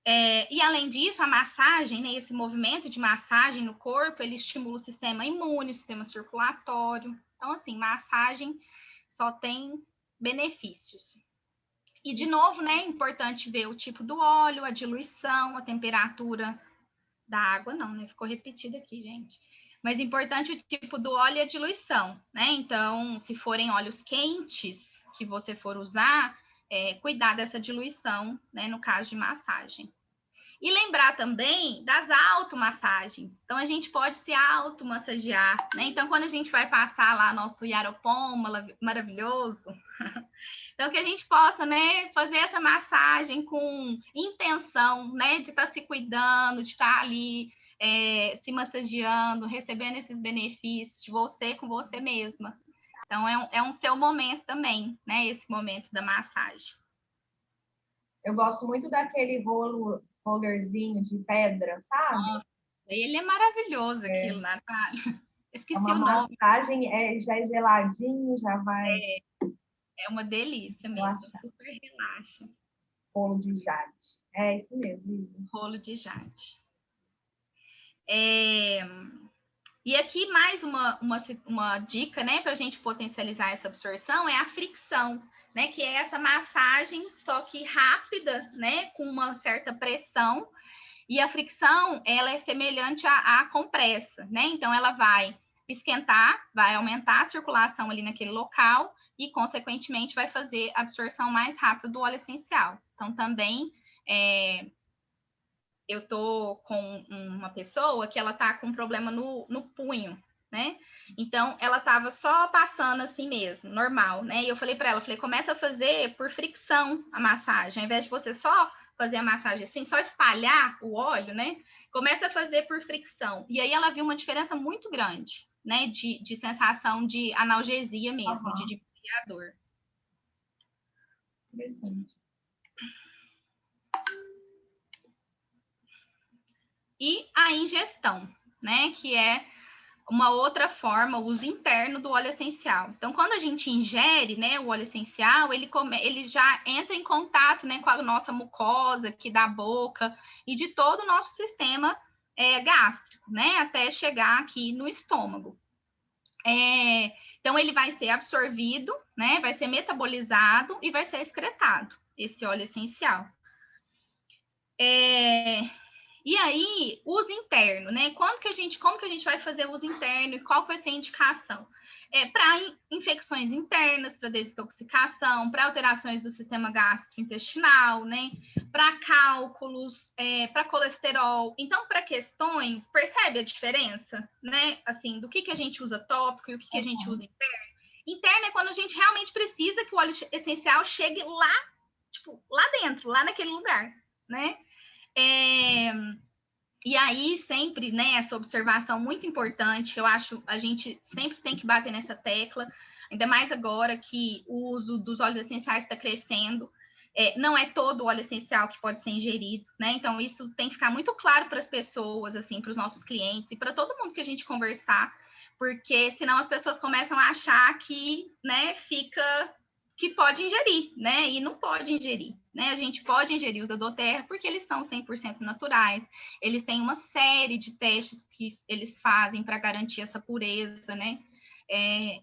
E além disso, a massagem, né, esse movimento de massagem no corpo, ele estimula o sistema imune, o sistema circulatório. Então, assim, massagem só tem benefícios. E, de novo, né, é importante ver o tipo do óleo, a diluição, a temperatura da água, não, né? Ficou repetido aqui, gente. Mas importante o tipo do óleo e a diluição, né? Então, se forem óleos quentes que você for usar, cuidar dessa diluição, né, no caso de massagem. E lembrar também das automassagens. Então, a gente pode se automassagear, né? Então, quando a gente vai passar lá nosso Yaropom maravilhoso, então, que a gente possa, né, fazer essa massagem com intenção, né, de estar se cuidando, de estar ali se massageando, recebendo esses benefícios de você com você mesma. Então, é um seu momento também, né, esse momento da massagem. Eu gosto muito daquele rollerzinho de pedra, sabe? Nossa, ele é maravilhoso, aquilo, Natália. Esqueci o nome. Massagem já é geladinho, já vai... É uma delícia mesmo, relaxa. Super relaxa. Rolo de jade. É isso mesmo. Rolo de jade. E aqui mais uma dica, né, para a gente potencializar essa absorção é a fricção, né, que é essa massagem, só que rápida, né, com uma certa pressão. E a fricção, ela é semelhante à compressa, né? Então, ela vai esquentar, vai aumentar a circulação ali naquele local e, consequentemente, vai fazer a absorção mais rápida do óleo essencial. Então, também, eu tô com uma pessoa que ela tá com um problema no punho, né? Então, ela tava só passando assim mesmo, normal, né? E eu falei para ela, começa a fazer por fricção a massagem, ao invés de você só fazer a massagem assim, só espalhar o óleo, né? Começa a fazer por fricção. E aí ela viu uma diferença muito grande, né? De sensação de analgesia mesmo, de diminuir a dor. Interessante. E a ingestão, né? Que é uma outra forma, o uso interno do óleo essencial. Então, quando a gente ingere, né, o óleo essencial, ele já entra em contato, né, com a nossa mucosa aqui da boca e de todo o nosso sistema gástrico, né, até chegar aqui no estômago. Então, ele vai ser absorvido, né, vai ser metabolizado e vai ser excretado, esse óleo essencial. E aí, uso interno, né? Como que a gente vai fazer o uso interno e qual vai ser a indicação? Para infecções internas, para desintoxicação, para alterações do sistema gastrointestinal, né? Para cálculos, para colesterol. Então, para questões, percebe a diferença, né? Assim, do que a gente usa tópico e o que a gente usa interno? Interno é quando a gente realmente precisa que o óleo essencial chegue lá, tipo, lá dentro, lá naquele lugar, né? E aí, sempre, né, essa observação muito importante, eu acho, a gente sempre tem que bater nessa tecla, ainda mais agora que o uso dos óleos essenciais está crescendo, não é todo o óleo essencial que pode ser ingerido, né, então isso tem que ficar muito claro para as pessoas, assim, para os nossos clientes e para todo mundo que a gente conversar, porque senão as pessoas começam a achar que, né, que pode ingerir, né? E não pode ingerir, né? A gente pode ingerir os da doTERRA porque eles são 100% naturais, eles têm uma série de testes que eles fazem para garantir essa pureza, né?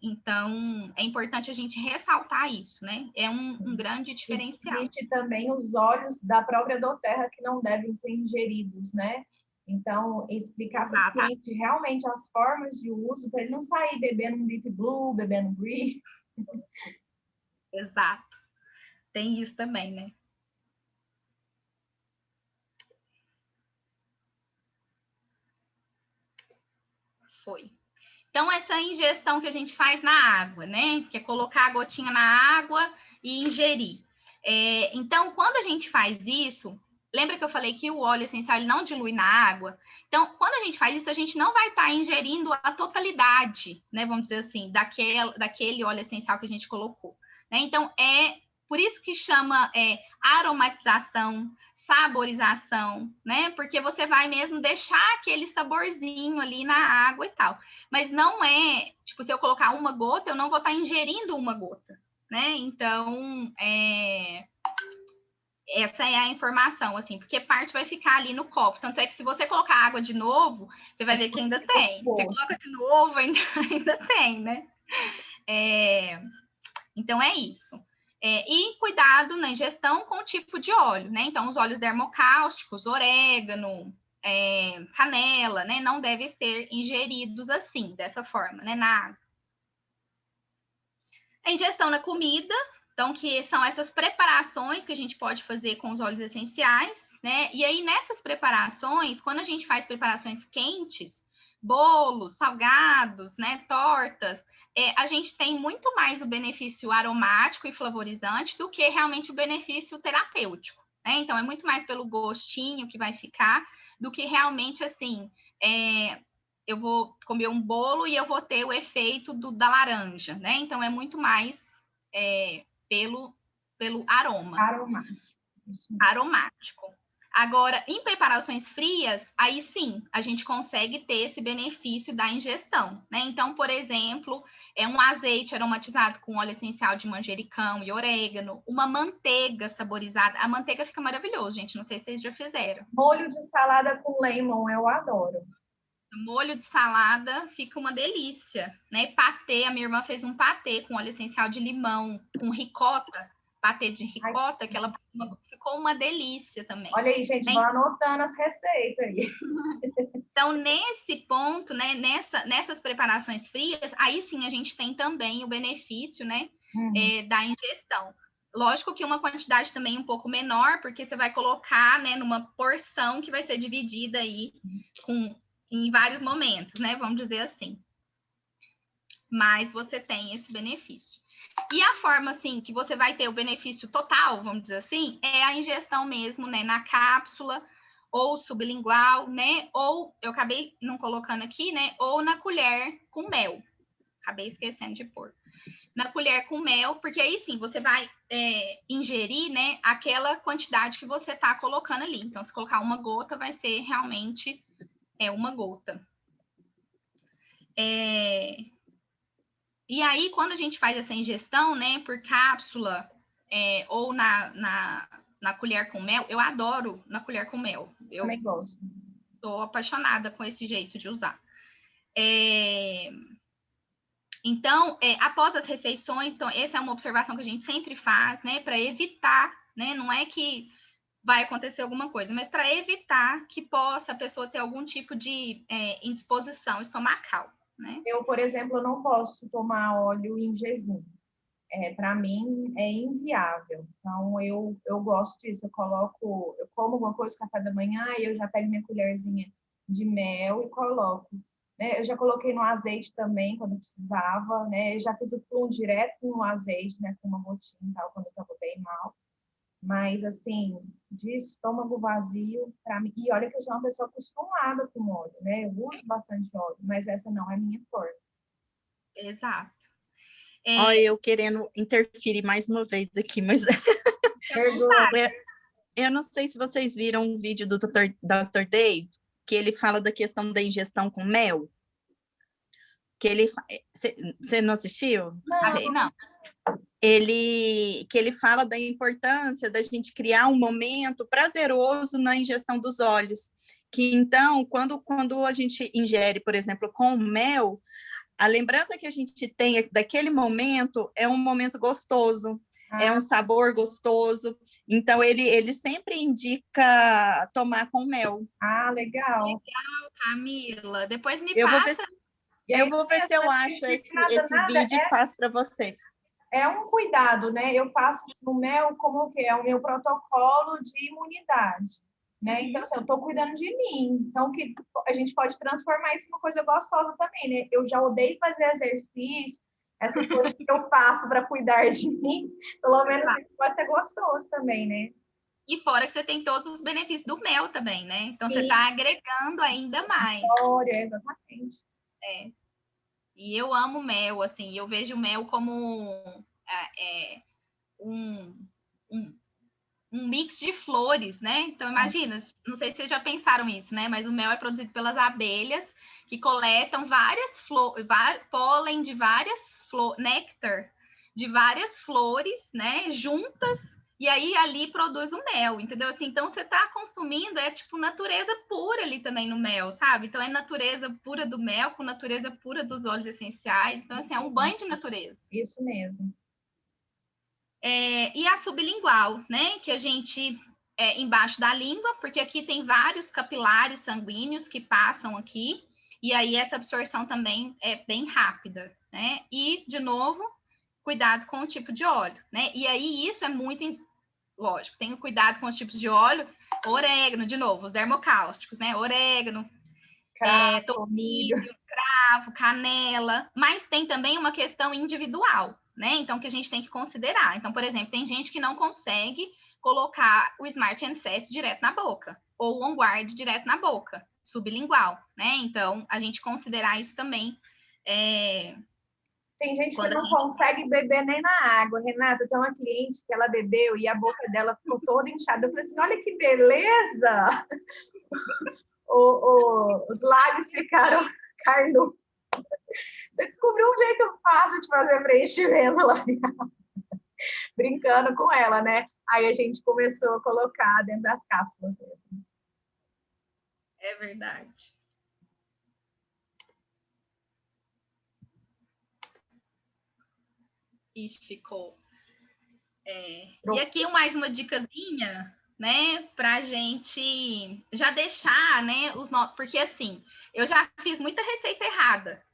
Então, é importante a gente ressaltar isso, né? É um grande diferencial. Existe também os óleos da própria doTERRA que não devem ser ingeridos, né? Então, explicar para o cliente realmente as formas de uso, para ele não sair bebendo um Deep Blue, bebendo Green. Exato. Tem isso também, né? Foi. Então, essa ingestão que a gente faz na água, né? Que é colocar a gotinha na água e ingerir. Então, quando a gente faz isso, lembra que eu falei que o óleo essencial ele não dilui na água? Então, quando a gente faz isso, a gente não vai estar ingerindo a totalidade, né? Vamos dizer assim, daquele óleo essencial que a gente colocou. Né? Então, por isso que chama aromatização, saborização, né? Porque você vai mesmo deixar aquele saborzinho ali na água e tal. Mas não é, tipo, se eu colocar uma gota, eu não vou estar ingerindo uma gota, né? Então, essa é a informação, assim, porque parte vai ficar ali no copo. Tanto é que se você colocar água de novo, você vai ver que ainda tem. Você coloca de novo, ainda tem, né? Então, é isso. E cuidado na ingestão com o tipo de óleo, né? Então, os óleos dermocáusticos, orégano, canela, né? Não devem ser ingeridos assim, dessa forma, né? Na água. A ingestão na comida, então, que são essas preparações que a gente pode fazer com os óleos essenciais, né? E aí, nessas preparações, quando a gente faz preparações quentes, bolos, salgados, né, tortas, a gente tem muito mais o benefício aromático e flavorizante do que realmente o benefício terapêutico, né? Então, é muito mais pelo gostinho que vai ficar do que realmente, assim, eu vou comer um bolo e eu vou ter o efeito da laranja, né? Então, é muito mais pelo aroma. Aromático. Agora, em preparações frias, aí sim, a gente consegue ter esse benefício da ingestão, né? Então, por exemplo, um azeite aromatizado com óleo essencial de manjericão e orégano, uma manteiga saborizada. A manteiga fica maravilhoso, gente. Não sei se vocês já fizeram. Molho de salada com lemon, eu adoro. Molho de salada fica uma delícia, né? Patê, a minha irmã fez um patê com óleo essencial de limão, com ricota, patê de ricota, que ela ficou uma delícia também. Olha aí, gente, vou anotando as receitas aí. Então, nesse ponto, né, nessas preparações frias, aí sim a gente tem também o benefício, né, da ingestão. Lógico que uma quantidade também um pouco menor, porque você vai colocar, né, numa porção que vai ser dividida aí em vários momentos, né, vamos dizer assim. Mas você tem esse benefício. E a forma, assim, que você vai ter o benefício total, vamos dizer assim, é a ingestão mesmo, né, na cápsula, ou sublingual, né, ou, eu acabei não colocando aqui, né, ou na colher com mel. Acabei esquecendo de pôr. Na colher com mel, porque aí sim, você vai ingerir, né, aquela quantidade que você tá colocando ali. Então, se colocar uma gota, vai ser realmente uma gota. E aí, quando a gente faz essa ingestão, né, por cápsula ou na colher com mel, eu adoro na colher com mel. Eu também gosto. Estou apaixonada com esse jeito de usar. Então, após as refeições, então, essa é uma observação que a gente sempre faz, né, para evitar, né, não é que vai acontecer alguma coisa, mas para evitar que possa a pessoa ter algum tipo de indisposição estomacal. Né? Eu, por exemplo, não posso tomar óleo em jejum. Para mim, é inviável. Então, eu gosto disso. Eu como alguma coisa no café da manhã e eu já pego minha colherzinha de mel e coloco. Né? Eu já coloquei no azeite também, quando precisava. Né? Eu já fiz o plum direto no azeite, né? Com uma gotinha e tal, quando eu estava bem mal. Mas, assim, de estômago vazio, para mim... E olha que eu sou uma pessoa acostumada com óleo, né? Eu uso bastante óleo, mas essa não é a minha forma. Exato. Olha, eu querendo interferir mais uma vez aqui, mas... eu não sei se vocês viram um vídeo do Dr. Dave, que ele fala da questão da ingestão com mel. Que ele... Você não assistiu? Não. Que ele fala da importância da gente criar um momento prazeroso na ingestão dos óleos. Que, então, quando a gente ingere, por exemplo, com mel, a lembrança que a gente tem daquele momento é um momento gostoso, é um sabor gostoso. Então, ele sempre indica tomar com mel. Ah, legal. Legal, Camila. Depois me Eu vou passa. eu vou ver se eu acho esse vídeo e passo para vocês. É um cuidado, né? Eu passo isso no mel como que é o meu protocolo de imunidade, né? Então, assim, eu estou cuidando de mim. Então, que a gente pode transformar isso em uma coisa gostosa também, né? Eu já odeio fazer exercício, essas coisas que eu faço para cuidar de mim, pelo menos isso pode ser gostoso também, né? E fora que você tem todos os benefícios do mel também, né? Então, você Sim. está agregando ainda mais. Olha, exatamente. É. E eu amo mel, assim, eu vejo mel como um mix de flores, né? Então, imagina, não sei se vocês já pensaram isso, né? Mas o mel é produzido pelas abelhas que coletam várias flores, pólen de várias flores, néctar de várias flores, né? Juntas, e aí ali produz o mel, entendeu? Assim, então, você tá consumindo, é tipo natureza pura ali também no mel, sabe? Então, é natureza pura do mel com natureza pura dos óleos essenciais. Então, assim, é um banho de natureza. Isso mesmo. E a sublingual, né? Que a gente embaixo da língua, porque aqui tem vários capilares sanguíneos que passam aqui, e aí essa absorção também é bem rápida, né? E, de novo, cuidado com o tipo de óleo, né? E aí isso é muito lógico, tenho cuidado com os tipos de óleo, orégano, de novo, os dermocáusticos, né? Orégano, tomilho, cravo, canela, mas tem também uma questão individual, né? Então, que a gente tem que considerar. Então, por exemplo, tem gente que não consegue colocar o Smart Access direto na boca, ou o On Guard direto na boca, sublingual, né? Então, a gente considerar isso também. Tem gente que não consegue beber nem na água. Renata, tem uma cliente que ela bebeu e a boca dela ficou toda inchada. Eu falei assim, olha que beleza! Os lábios ficaram carnudos. Você descobriu um jeito fácil de fazer preenchimento lá. Brincando com ela, né? Aí a gente começou a colocar dentro das cápsulas mesmo. É verdade. Isso ficou. E aqui mais uma dicasinha, né, pra gente já deixar, né, porque assim, eu já fiz muita receita errada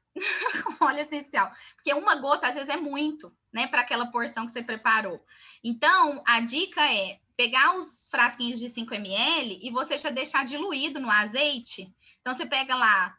com óleo essencial, porque uma gota às vezes é muito, né, para aquela porção que você preparou. Então, a dica é pegar os frasquinhos de 5 ml e você já deixar diluído no azeite. Então, você pega lá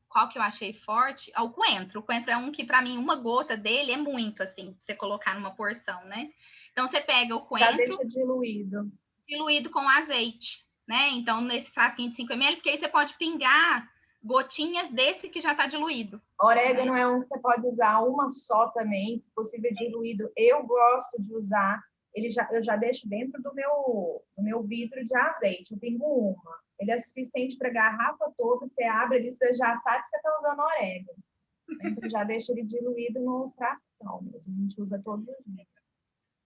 qual que eu achei forte? O coentro. O coentro é um que, para mim, uma gota dele é muito, assim, pra você colocar numa porção, né? Então, você pega o coentro... Já deixa diluído. Diluído com azeite, né? Então, nesse frasquinho de 5 ml, porque aí você pode pingar gotinhas desse que já está diluído. Orégano é um que você pode usar uma só também, se possível diluído. Eu gosto de usar, eu já deixo dentro do meu vidro de azeite, eu pingo uma. Ele é suficiente para a garrafa toda, você abre ali, você já sabe que você está usando orégano. Então, já deixa ele diluído no frascão mesmo, a gente usa todos os dias.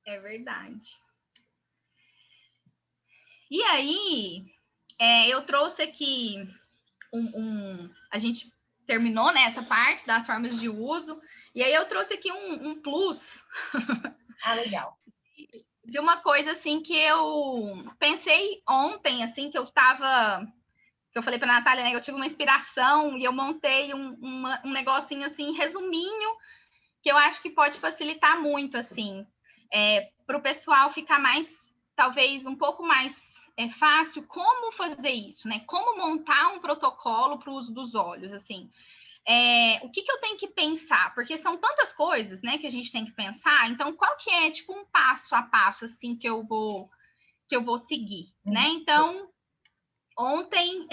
É verdade. E aí, eu trouxe aqui a gente terminou, né, essa parte das formas de uso, e aí eu trouxe aqui um plus. Ah, legal. De uma coisa, assim, que eu pensei ontem, assim, que eu falei para a Natália, né, eu tive uma inspiração e eu montei um negocinho, assim, resuminho, que eu acho que pode facilitar muito, assim, para o pessoal ficar mais, talvez, um pouco mais fácil como fazer isso, né? Como montar um protocolo para o uso dos óleos, assim. O que eu tenho que pensar? Porque são tantas coisas, né, que a gente tem que pensar. Então, qual que é, tipo, um passo a passo, assim, que eu vou seguir, né? Então, ontem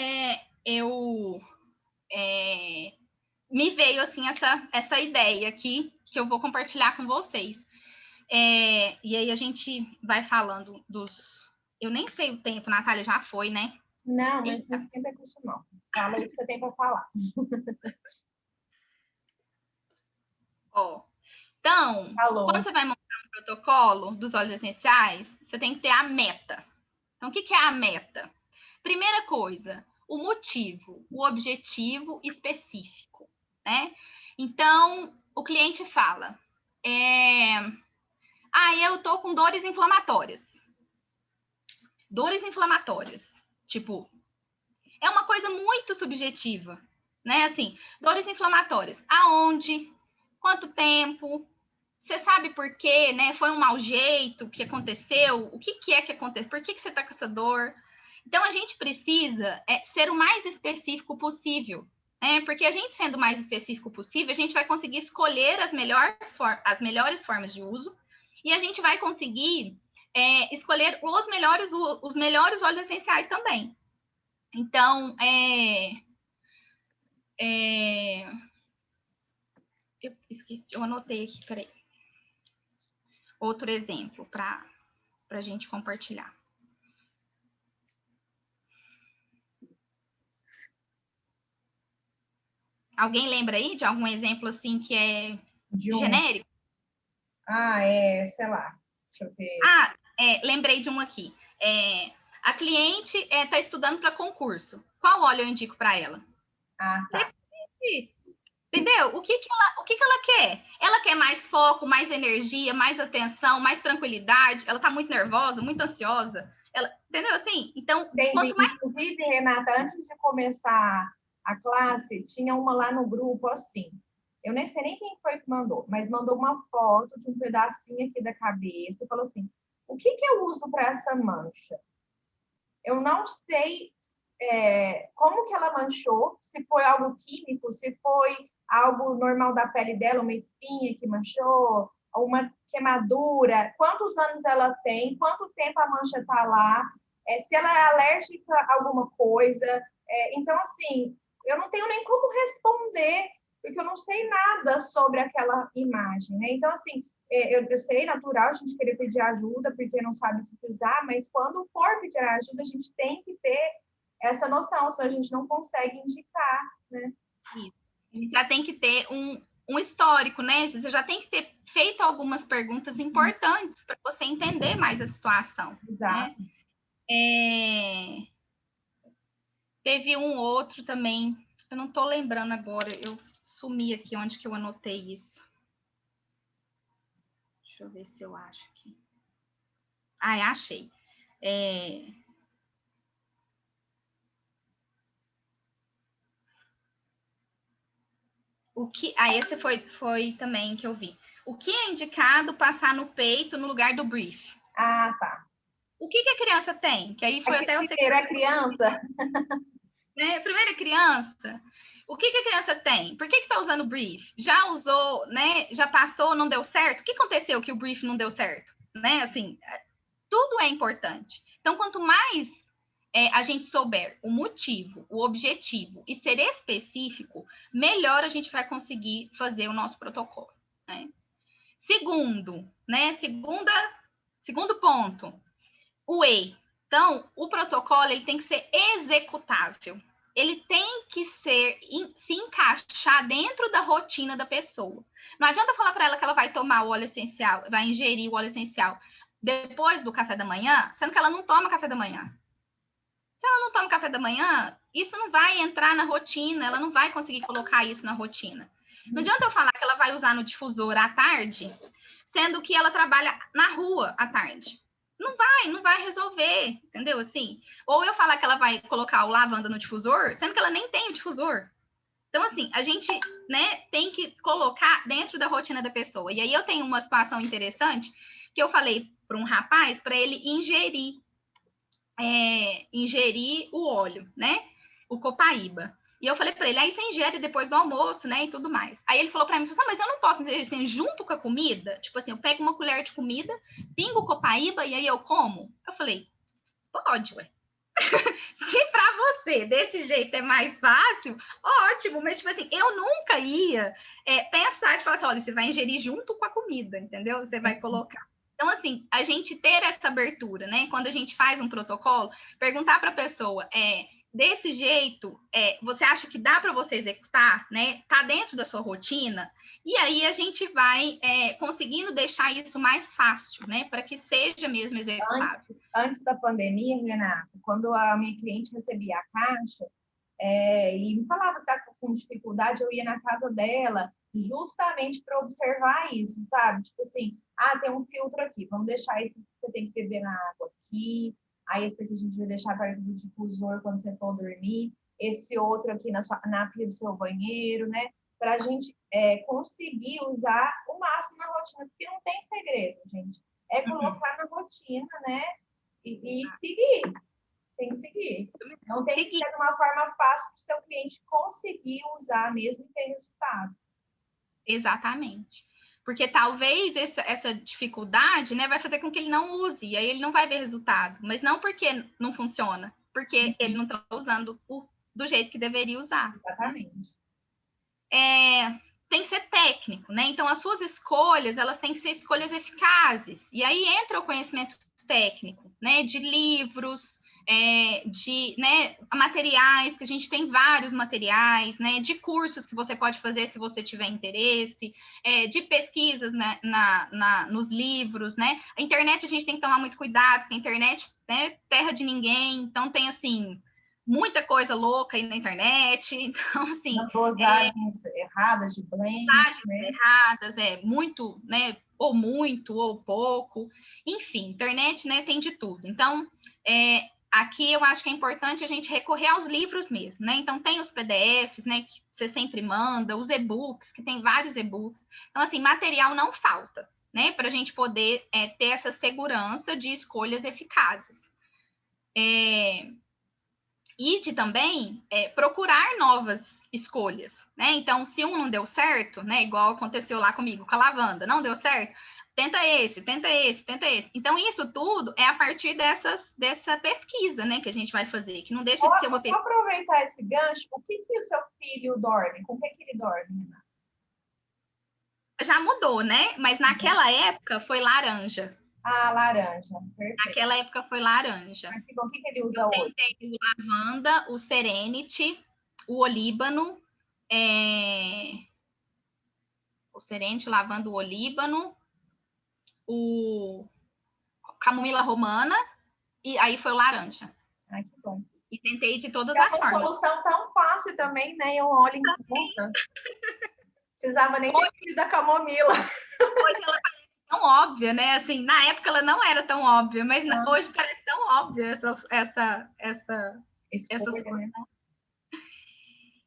me veio, assim, essa ideia aqui, que eu vou compartilhar com vocês. E aí a gente vai falando dos... Eu nem sei o tempo, Natália, já foi, né? Não, mas não esquenta com isso, não. Fala o que você tem para falar. Então, quando você vai montar um protocolo dos óleos essenciais, você tem que ter a meta. Então, o que é a meta? Primeira coisa, o motivo, o objetivo específico, né? Então, o cliente fala, eu tô com dores inflamatórias. Dores inflamatórias, tipo, é uma coisa muito subjetiva, né? Assim, dores inflamatórias, aonde, quanto tempo, você sabe por quê, né? Foi um mau jeito que aconteceu, o que é que aconteceu, por que você tá com essa dor? Então, a gente precisa ser o mais específico possível, né? Porque a gente sendo o mais específico possível, a gente vai conseguir escolher as melhores formas de uso e a gente vai conseguir escolher os melhores óleos essenciais também. Então, eu esqueci, eu anotei aqui, peraí. Outro exemplo para a gente compartilhar. Alguém lembra aí de algum exemplo assim que é genérico? Sei lá. Deixa eu ver. Lembrei de um aqui. A cliente está estudando para concurso. Qual óleo eu indico para ela? Tá. Entendeu? O que ela quer? Ela quer mais foco, mais energia, mais atenção, mais tranquilidade. Ela está muito nervosa, muito ansiosa. Entendeu assim? Então, quanto mais... Inclusive, Renata, antes de começar a classe, tinha uma lá no grupo assim. Eu nem sei nem quem foi que mandou, mas mandou uma foto de um pedacinho aqui da cabeça e falou assim: o que eu uso para essa mancha? Eu não sei como que ela manchou, se foi algo químico, se foi algo normal da pele dela, uma espinha que manchou, uma queimadura, quantos anos ela tem, quanto tempo a mancha está lá, se ela é alérgica a alguma coisa. Então, assim, eu não tenho nem como responder, porque eu não sei nada sobre aquela imagem, né? Então, assim, eu sei, natural a gente querer pedir ajuda porque não sabe o que usar, mas quando for pedir ajuda, a gente tem que ter essa noção, senão a gente não consegue indicar, né? Isso. A gente já tem que ter um histórico, né? Você já tem que ter feito algumas perguntas importantes para você entender mais a situação. Exato. Né? Teve um outro também, eu não estou lembrando agora, eu sumi aqui onde que eu anotei isso. Deixa eu ver se eu acho aqui. Achei. Esse foi também que eu vi. O que é indicado passar no peito no lugar do brief? Tá. O que a criança tem? Que aí foi até o primeiro a criança. Né? Primeira criança. O que a criança tem? Por que está usando brief? Já usou, né? Já passou, não deu certo? O que aconteceu que o brief não deu certo? Né? Assim, tudo é importante. Então, quanto mais a gente souber o motivo, o objetivo e ser específico, melhor a gente vai conseguir fazer o nosso protocolo. Né? Segundo ponto, o E. Então, o protocolo ele tem que ser executável. Ele tem que se encaixar dentro da rotina da pessoa. Não adianta falar para ela que ela vai tomar o óleo essencial, vai ingerir o óleo essencial depois do café da manhã, sendo que ela não toma café da manhã. Se ela não toma café da manhã, isso não vai entrar na rotina, ela não vai conseguir colocar isso na rotina. Não adianta eu falar que ela vai usar no difusor à tarde, sendo que ela trabalha na rua à tarde. Não vai resolver, entendeu? Assim, ou eu falar que ela vai colocar o lavanda no difusor, sendo que ela nem tem o difusor. Então, assim, a gente, né, tem que colocar dentro da rotina da pessoa. E aí eu tenho uma situação interessante que eu falei para um rapaz para ele ingerir o óleo, né? O copaíba. E eu falei para ele, aí você ingere depois do almoço, né? E tudo mais. Aí ele falou para mim, mas eu não posso ingerir assim, junto com a comida? Tipo assim, eu pego uma colher de comida, pingo o copaíba e aí eu como? Eu falei, pode, ué. Se para você desse jeito é mais fácil, ótimo. Mas, tipo assim, eu nunca ia pensar de falar assim, olha, você vai ingerir junto com a comida, entendeu? Você vai colocar. Então, assim, a gente ter essa abertura, né? Quando a gente faz um protocolo, perguntar para a pessoa, desse jeito, você acha que dá para você executar, né? Tá dentro da sua rotina? E aí a gente vai conseguindo deixar isso mais fácil, né? Para que seja mesmo executável. Antes da pandemia, Renata, quando a minha cliente recebia a caixa, E me falava que estava com dificuldade, eu ia na casa dela justamente para observar isso, sabe? Tipo assim, tem um filtro aqui, vamos deixar esse que você tem que beber na água aqui, aí esse aqui a gente vai deixar perto do difusor quando você for dormir, esse outro aqui na pia do seu banheiro, né? Para a gente conseguir usar o máximo na rotina, porque não tem segredo, gente. É colocar na rotina, né? E seguir. Tem que seguir. Não tem que ser de uma forma fácil para o seu cliente conseguir usar mesmo e ter resultado. Exatamente. Porque talvez essa dificuldade, né, vai fazer com que ele não use, e aí ele não vai ver resultado. Mas não porque não funciona, porque ele não está usando do jeito que deveria usar. Exatamente. Tem que ser técnico, né? Então, as suas escolhas, elas têm que ser escolhas eficazes. E aí entra o conhecimento técnico, né? De livros, de materiais, que a gente tem vários materiais, né? De cursos que você pode fazer se você tiver interesse, de pesquisas, né, nos livros, né? A internet a gente tem que tomar muito cuidado, porque a internet, né, terra de ninguém, então tem, assim, muita coisa louca aí na internet, então, assim... Dosagens erradas de blend. Dosagens, né? erradas, muito, né, ou pouco, enfim, internet, né, tem de tudo. Então, aqui eu acho que é importante a gente recorrer aos livros mesmo, né? Então, tem os PDFs, né, que você sempre manda, os e-books, que tem vários e-books. Então, assim, material não falta, né, para a gente poder ter essa segurança de escolhas eficazes. E de também procurar novas escolhas, né? Então, se um não deu certo, né, igual aconteceu lá comigo com a lavanda, não deu certo, tenta esse, tenta esse, tenta esse. Então, isso tudo é a partir dessa pesquisa, né, que a gente vai fazer, que não deixa de ser uma pesquisa. Vou aproveitar esse gancho, o que o seu filho dorme? Com o que ele dorme, Renata? Já mudou, né? Mas naquela época foi laranja. Laranja, perfeito. Naquela época foi laranja. O que ele usa hoje? Eu tentei o lavanda, o serenity, o olíbano, o serenity, lavanda, o olíbano, o camomila romana, e aí foi o laranja. Ai, que bom. E tentei de todas as formas. É uma solução tão fácil também, né? Um óleo em conta. Precisava nem ter da camomila. Hoje ela parece tão óbvia, né? Assim, na época ela não era tão óbvia, mas hoje parece tão óbvia essa solução. Né?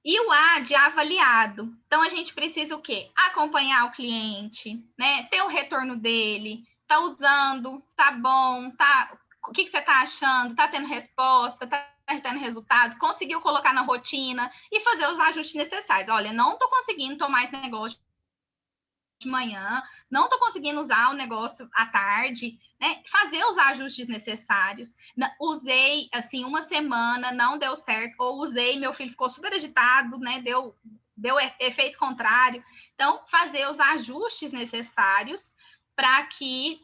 E o A de avaliado. Então, a gente precisa o quê? Acompanhar o cliente, né? Ter o retorno dele. Tá usando? Tá bom? O que você tá achando? Tá tendo resposta? Tá tendo resultado? Conseguiu colocar na rotina e fazer os ajustes necessários. Olha, não tô conseguindo tomar esse negócio de manhã, não estou conseguindo usar o negócio à tarde, né? Fazer os ajustes necessários. Usei, assim, uma semana, não deu certo, ou usei, meu filho ficou super agitado, né? Deu efeito contrário. Então, fazer os ajustes necessários para que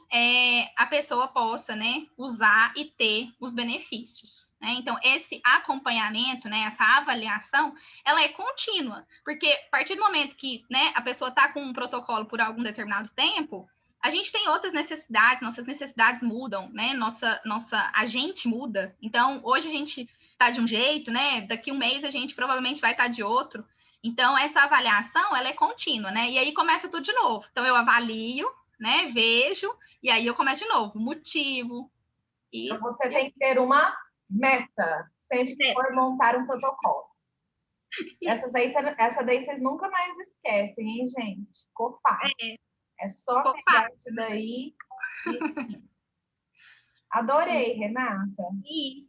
a pessoa possa, né, usar e ter os benefícios. Então, esse acompanhamento, né, essa avaliação, ela é contínua, porque a partir do momento que, né, a pessoa está com um protocolo por algum determinado tempo, a gente tem outras necessidades, nossas necessidades mudam, né, a gente muda. Então, hoje a gente está de um jeito, né, daqui um mês a gente provavelmente vai estar de outro. Então, essa avaliação, ela é contínua, né, e aí começa tudo de novo. Então, eu avalio, né, vejo, e aí eu começo de novo, motivo. Então, você tem que ter uma meta, sempre que for montar um protocolo. Essa daí vocês nunca mais esquecem, hein, gente? Ficou fácil. É só pegar isso daí e... Adorei, Renata. E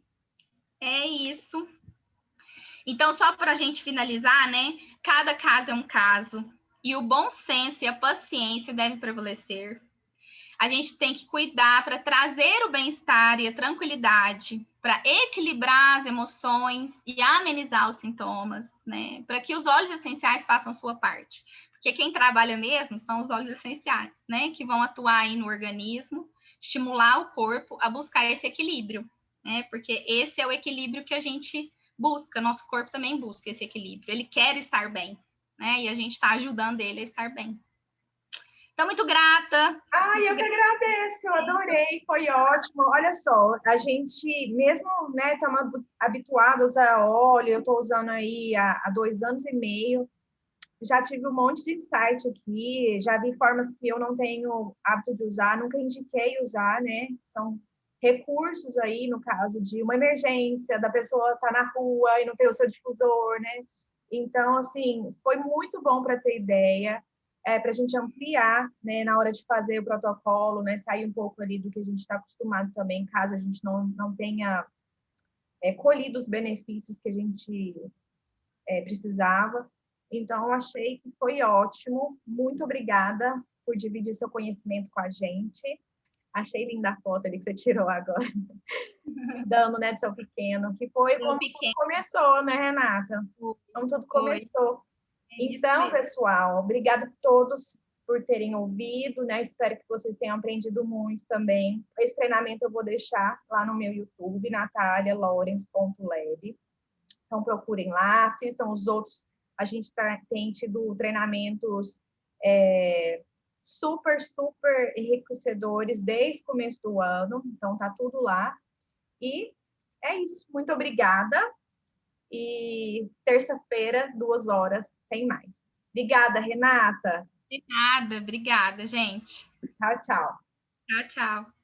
é isso. Então, só para a gente finalizar, né? Cada caso é um caso. E o bom senso e a paciência devem prevalecer. A gente tem que cuidar para trazer o bem-estar e a tranquilidade, para equilibrar as emoções e amenizar os sintomas, né? Para que os óleos essenciais façam sua parte. Porque quem trabalha mesmo são os óleos essenciais, né? Que vão atuar aí no organismo, estimular o corpo a buscar esse equilíbrio, né? Porque esse é o equilíbrio que a gente busca, nosso corpo também busca esse equilíbrio. Ele quer estar bem, né? E a gente está ajudando ele a estar bem. Então, muito grata. Ai, eu que agradeço, adorei, foi ótimo. Olha só, a gente, mesmo, né, estamos habituados a óleo, eu estou usando aí há 2 anos e meio, já tive um monte de insight aqui, já vi formas que eu não tenho hábito de usar, nunca indiquei usar, né? São recursos aí, no caso de uma emergência, da pessoa estar na rua e não ter o seu difusor, né? Então, assim, foi muito bom para ter ideia, para a gente ampliar, né, na hora de fazer o protocolo, né? Sair um pouco ali do que a gente está acostumado também, caso a gente não tenha colhido os benefícios que a gente precisava. Então, eu achei que foi ótimo. Muito obrigada por dividir seu conhecimento com a gente. Achei linda a foto ali que você tirou agora. Dando, né, de seu pequeno, que foi como tudo começou, né, Renata? Como tudo começou. Então, pessoal, obrigado a todos por terem ouvido, né? Espero que vocês tenham aprendido muito também. Esse treinamento eu vou deixar lá no meu YouTube, natalialawrence.lab. Então, procurem lá, assistam os outros. A gente tem tido treinamentos super, super enriquecedores desde o começo do ano. Então, tá tudo lá. E é isso. Muito obrigada. E terça-feira, 2 horas, tem mais. Obrigada, Renata. De nada, obrigada, gente. Tchau, tchau. Tchau, tchau.